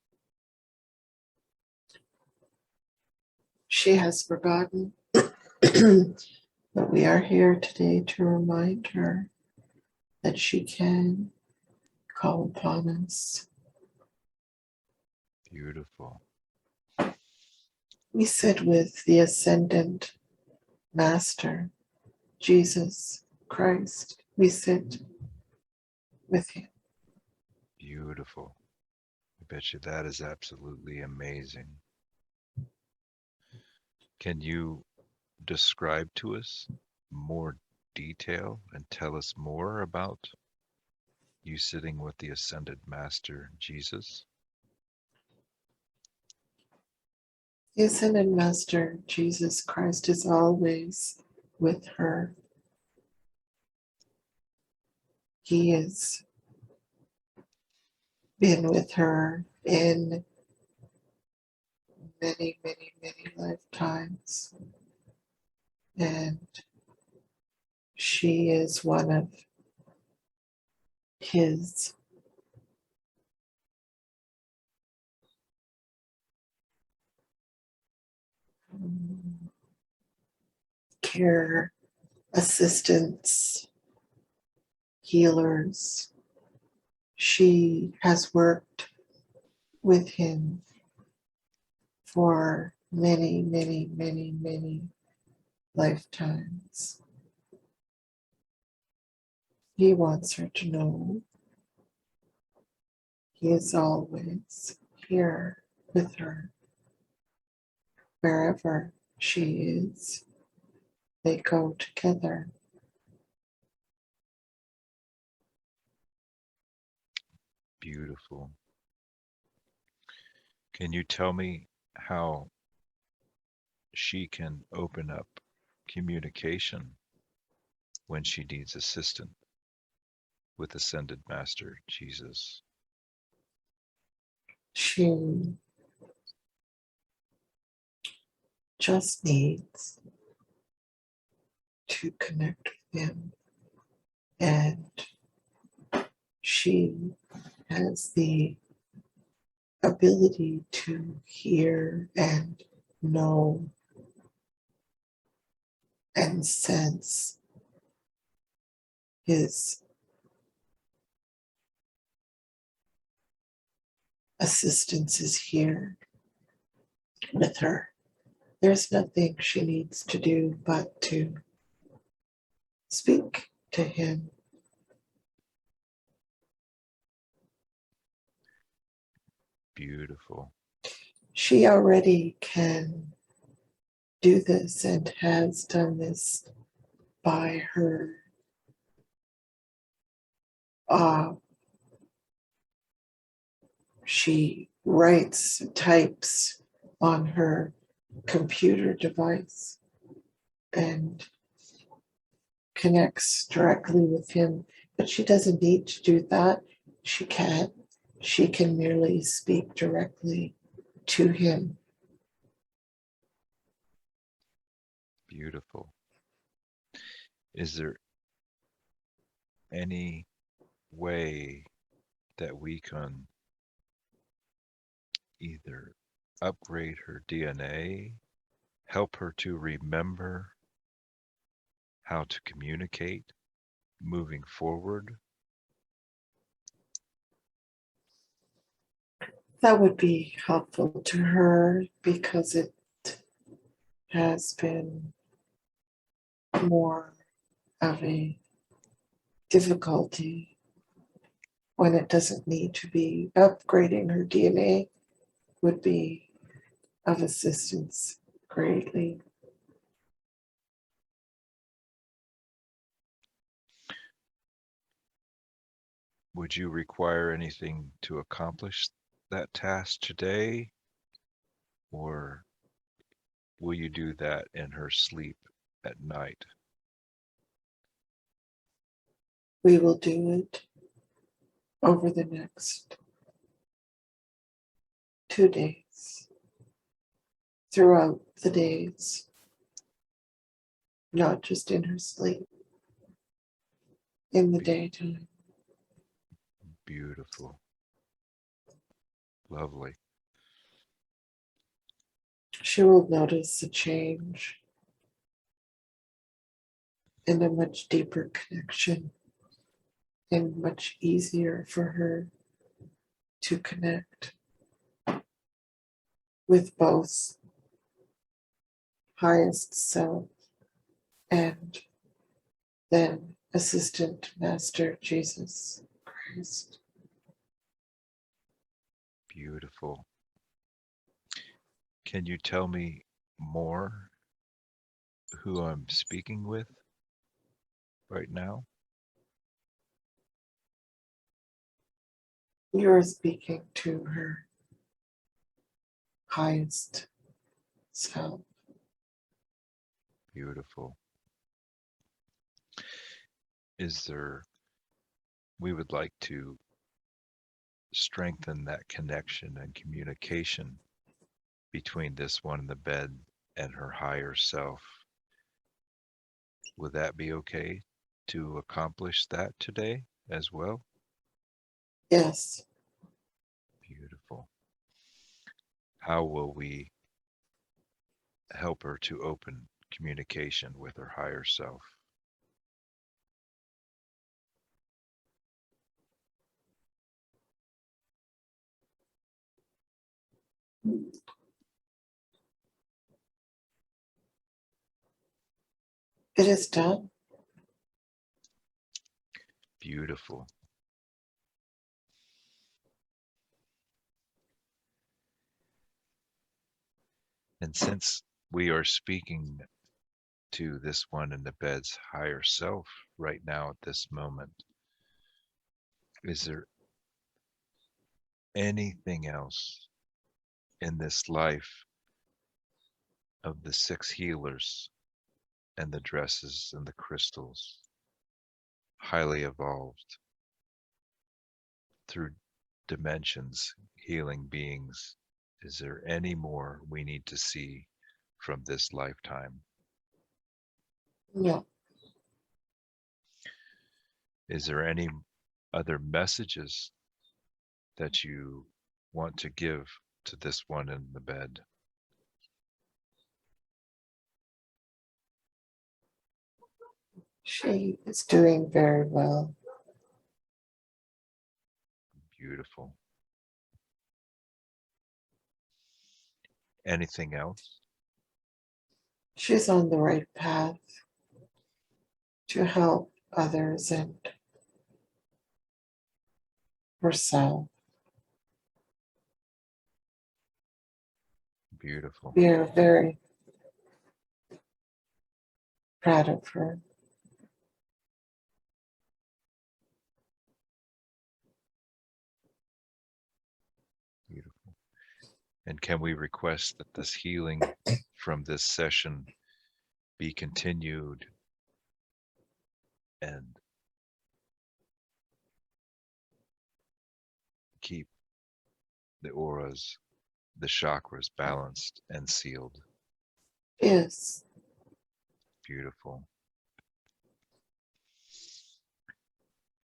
She has forgotten, but we are here today to remind her that she can call upon us. Beautiful. We sit with the Ascendant Master, Jesus Christ. We sit with him. Beautiful. I bet you that is absolutely amazing. Can you describe to us more detail and tell us more about you sitting with the Ascended Master Jesus? The Ascended Master, Jesus Christ, is always with her. He has been with her in many, many, many lifetimes. And she is one of his care assistants, healers. She has worked with him for many, many, many, many lifetimes. He wants her to know he is always here with her. Wherever she is, they go together. Beautiful. Can you tell me how she can open up communication when she needs assistance with Ascended Master Jesus? She just needs to connect with him, and she has the ability to hear and know and sense his assistance is here with her. There's nothing she needs to do but to speak to him. Beautiful. She already can do this and has done this by her she writes, types on her computer device and connects directly with him, but she doesn't need to do that. She can't. She can merely speak directly to him. Beautiful. Is there any way that we can either upgrade her DNA, help her to remember how to communicate moving forward? That would be helpful to her because it has been more of a difficulty when it doesn't need to be. Upgrading her DNA would be of assistance greatly. Would you require anything to accomplish that task today? Or will you do that in her sleep at night? We will do it over the next 2 days, throughout the days, not just in her sleep, in the daytime. Beautiful. Lovely. She will notice a change and a much deeper connection, and much easier for her to connect with both highest self and then assistant master Jesus Christ. Beautiful. Can you tell me more who I'm speaking with right now? You're speaking to her highest self. Beautiful. We would like to strengthen that connection and communication between this one in the bed and her higher self. Would that be okay to accomplish that today as well? Yes, Beautiful. How will we help her to open communication with her higher self? it is done. Beautiful. And since we are speaking to this one in the bed's higher self right now at this moment, is there anything else in this life of the 6 healers and the dresses and the crystals, highly evolved through dimensions, healing beings? Is there any more we need to see from this lifetime? No, Is there any other messages that you want to give to this one in the bed? She is doing very well. Beautiful. Anything else? She's on the right path to help others and herself. Beautiful. We are very proud of her. Beautiful. And can we request that this healing from this session be continued and keep the auras, the chakras balanced and sealed? Yes, Beautiful.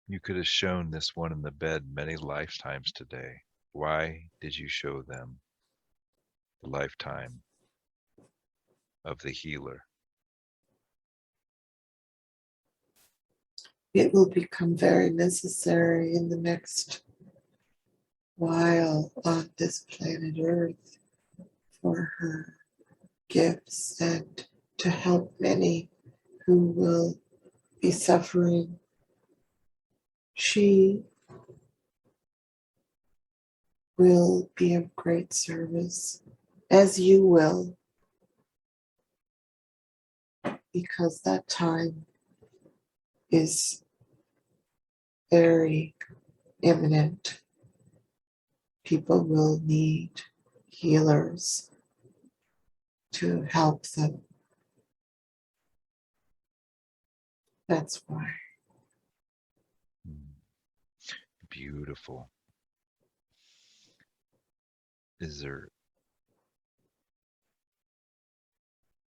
You could have shown this one in the bed many lifetimes today. Why did you show them the lifetime of the healer? it will become very necessary in the next while on this planet Earth for her gifts and to help many who will be suffering. She will be of great service, as you will, because that time is very imminent. People will need healers to help them. That's why. Beautiful. Is there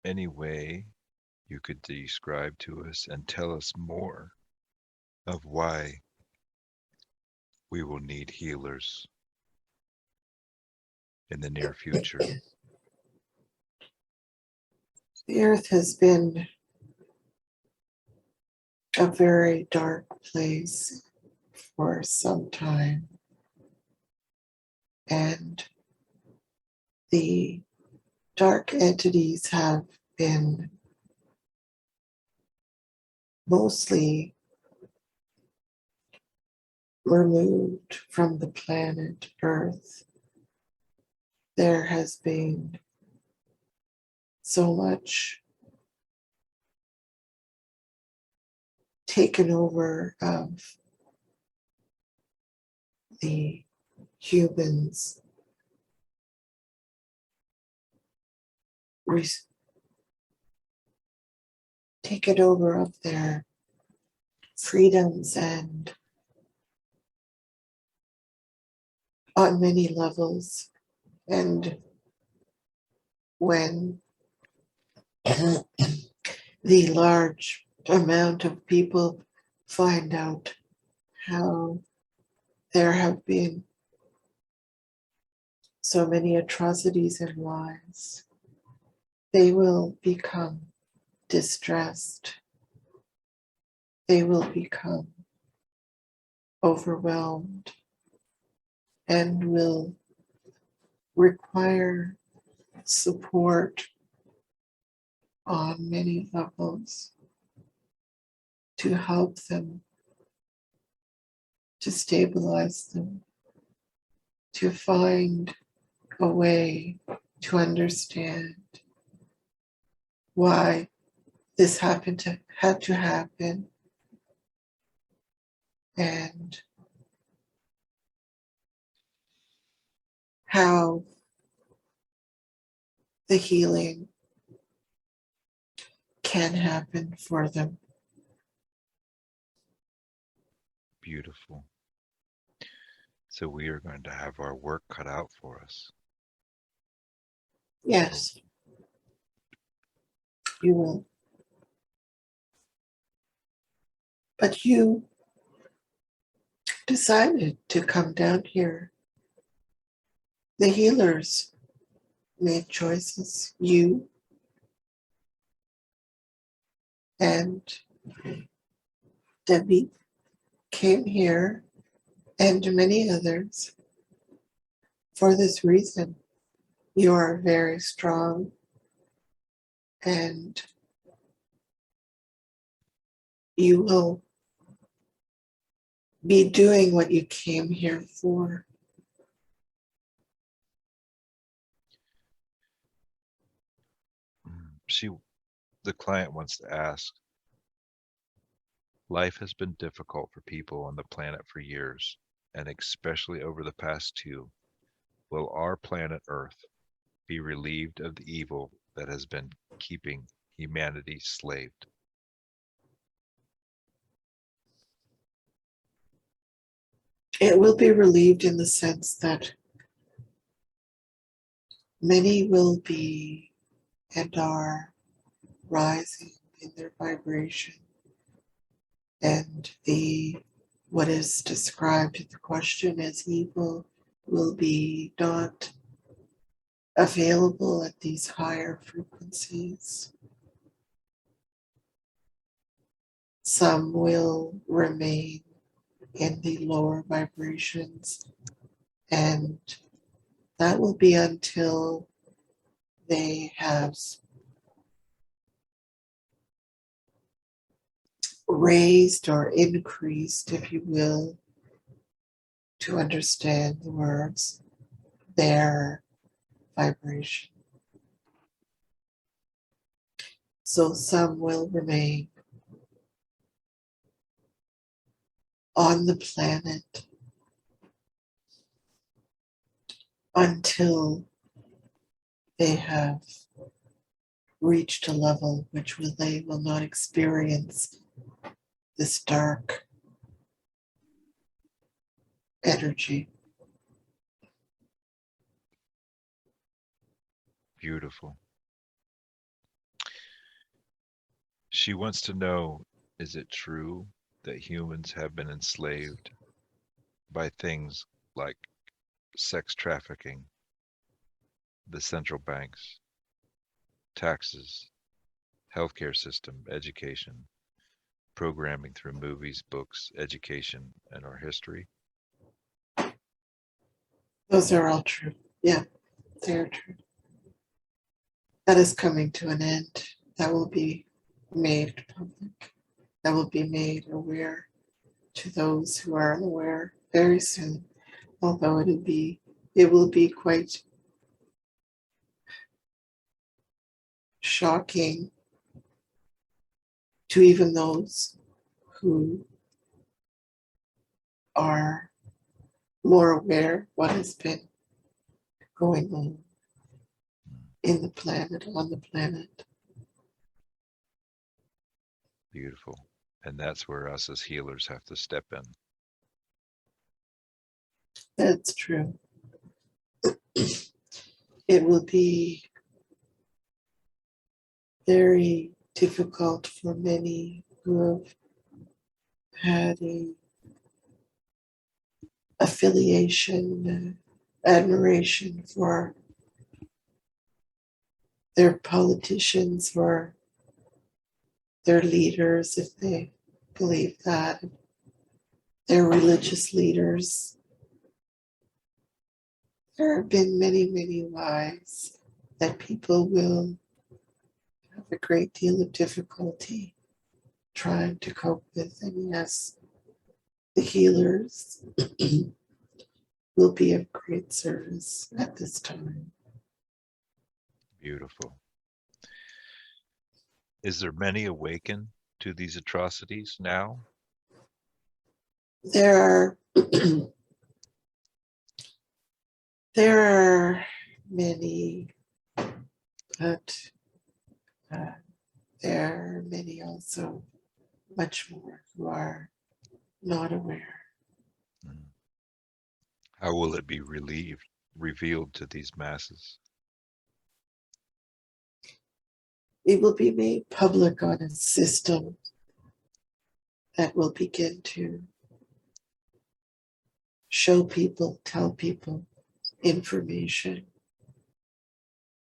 any way you could describe to us and tell us more of why we will need healers in the near future? The earth has been a very dark place for some time, and the dark entities have been mostly removed from the planet Earth. There has been so much taken over of the humans, taken over of their freedoms, and on many levels. And when the large amount of people find out how there have been so many atrocities and lies, they will become distressed. They will become overwhelmed and will require support on many levels to help them, to stabilize them, to find a way to understand why this had to happen, and how the healing can happen for them. Beautiful. So we are going to have our work cut out for us. Yes, you will. But you decided to come down here. The healers made choices. You and Debbie came here, and many others, for this reason. You are very strong, and you will be doing what you came here for. The client wants to ask, life has been difficult for people on the planet for years, and especially over the past 2. Will our planet Earth be relieved of the evil that has been keeping humanity slaved? It will be relieved in the sense that many will be and are rising in their vibration, and what is described in the question as evil will be not available at these higher frequencies. Some will remain in the lower vibrations, and that will be until they have raised or increased, if you will, to understand the words, their vibration. So some will remain on the planet until they have reached a level which they will not experience this dark energy. Beautiful. She wants to know, is it true that humans have been enslaved by things like sex trafficking, the central banks, taxes, healthcare system, education, programming through movies, books, education, and our history? Those are all true. Yeah, they are true. That is coming to an end. That will be made public. That will be made aware to those who are unaware very soon. Although it will be quite shocking to even those who are more aware what has been going on in the planet, on the planet. Beautiful. And that's where us as healers have to step in. That's true. It will be very difficult for many who have had a affiliation, admiration for their politicians or their leaders, if they believe that, their religious leaders. There have been many, many lies that people will have a great deal of difficulty trying to cope with. And yes, the healers will be of great service at this time. Beautiful. Is there many awakened to these atrocities now? There are there are many, but there are many also, much more, who are not aware. How will it be revealed to these masses? It will be made public on a system that will begin to show people, tell people information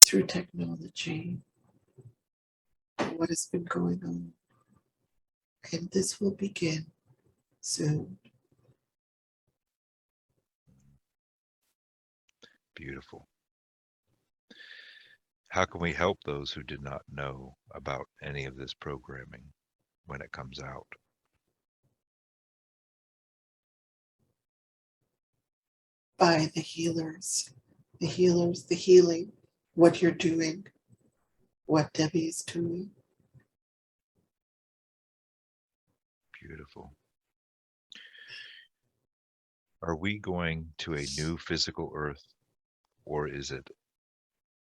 through technology, what has been going on. And this will begin soon. Beautiful. How can we help those who did not know about any of this programming when it comes out? By the healers, the healing, what you're doing, what Debbie is doing. Beautiful. Are we going to a new physical earth, or is it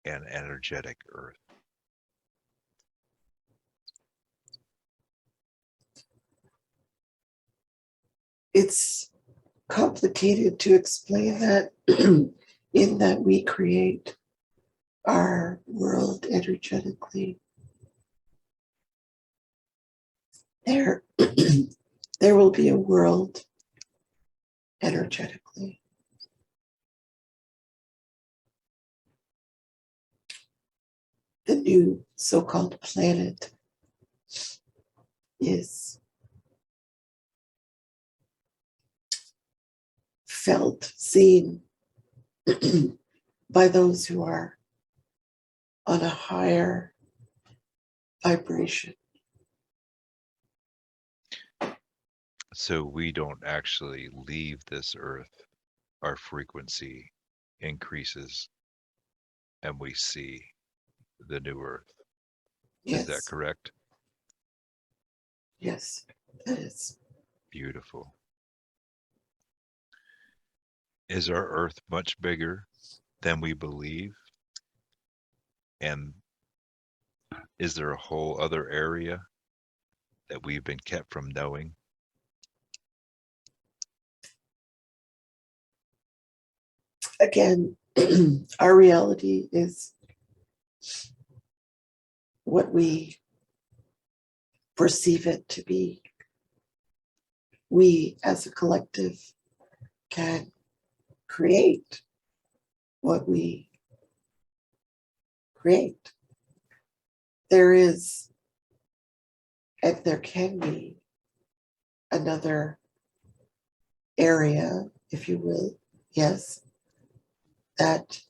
an energetic earth? It's complicated to explain that in that we create our world energetically. There, there will be a world energetically. The new so-called planet is felt, seen by those who are on a higher vibration. So we don't actually leave this earth. Our frequency increases and we see the new earth. Yes. Is that correct? Yes, that is. Beautiful. Is our earth much bigger than we believe? And is there a whole other area that we've been kept from knowing? Again, our reality is what we perceive it to be. We as a collective can create what we create. There is, and there can be, another area, if you will, yes, that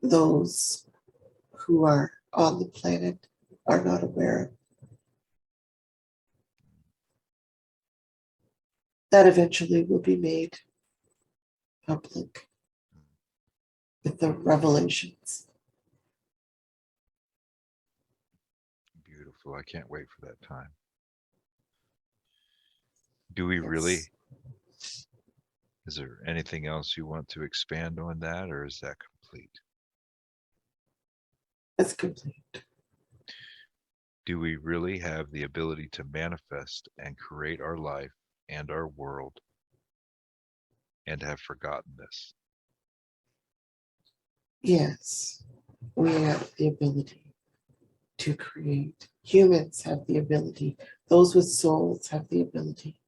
those who are on the planet are not aware of. That eventually will be made public with the revelations. Beautiful. I can't wait for that time. Do we Yes. really? Is there anything else you want to expand on that, or is that complete? It's complete. Do we really have the ability to manifest and create our life and our world and have forgotten this? Yes, we have the ability to create. Humans have the ability. Those with souls have the ability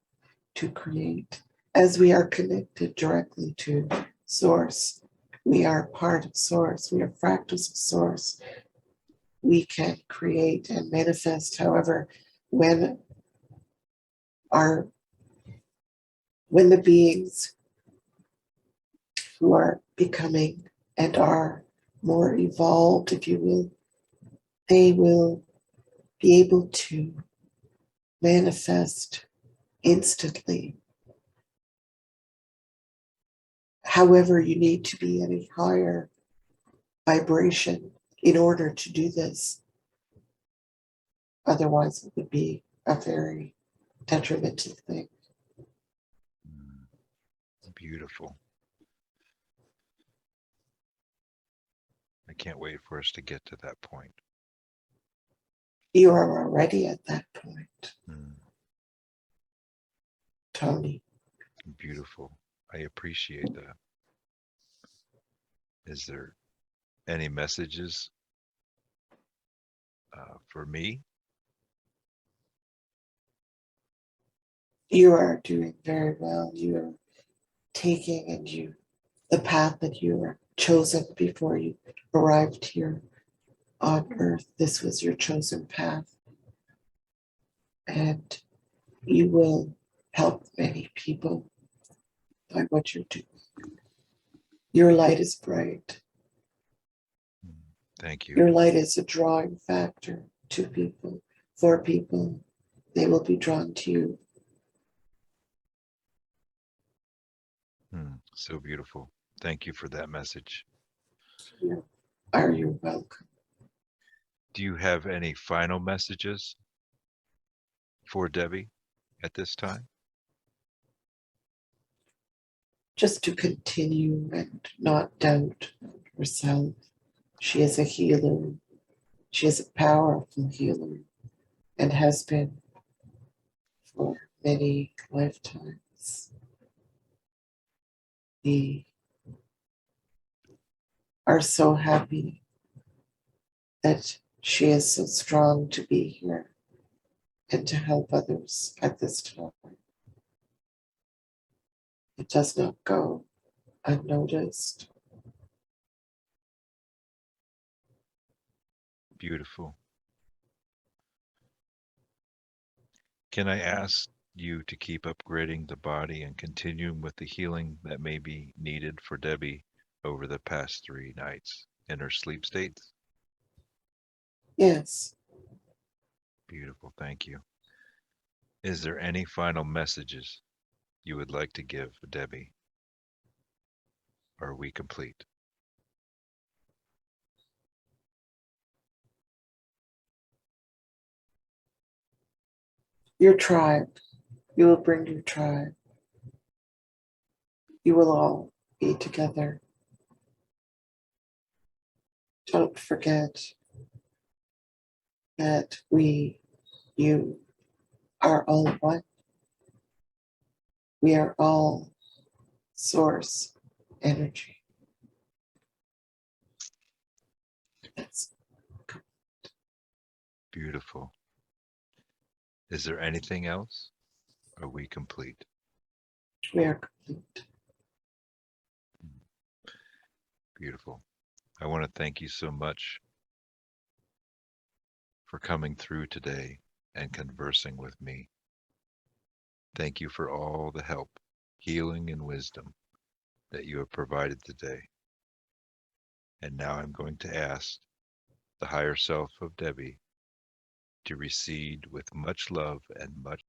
to create. As we are connected directly to Source, we are part of Source. We are fractals of Source. We can create and manifest. However, when the beings who are becoming and are more evolved, if you will, they will be able to manifest instantly. However, you need to be at a higher vibration in order to do this. Otherwise, it would be a very detrimental thing. Beautiful. I can't wait for us to get to that point. You are already at that point, Tony. Beautiful. I appreciate that. Is there any messages for me? You are doing very well. You are taking and the path that you were chosen before you arrived here on earth. This was your chosen path. And you will help many people by what you're doing. Your light is bright. Thank you. Your light is a drawing factor to people, for people. They will be drawn to you. So beautiful. Thank you for that message. You're welcome. Do you have any final messages for Debbie at this time? Just to continue and not doubt herself. She is a healer. She is a powerful healer and has been for many lifetimes. We are so happy that she is so strong to be here and to help others at this time. It does not go unnoticed. Beautiful. Can I ask you to keep upgrading the body and continuing with the healing that may be needed for Debbie over the past 3 nights in her sleep states? Yes. Beautiful. Thank you. Is there any final messages you would like to give Debbie? Are we complete? Your tribe. You will bring your tribe. You will all be together. Don't forget that you are all one. We are all source energy. That's Beautiful. Is there anything else? Are we complete? we are complete. Beautiful. I want to thank you so much for coming through today and conversing with me. Thank you for all the help, healing, and wisdom that you have provided today. And now I'm going to ask the higher self of Debbie to recede with much love and much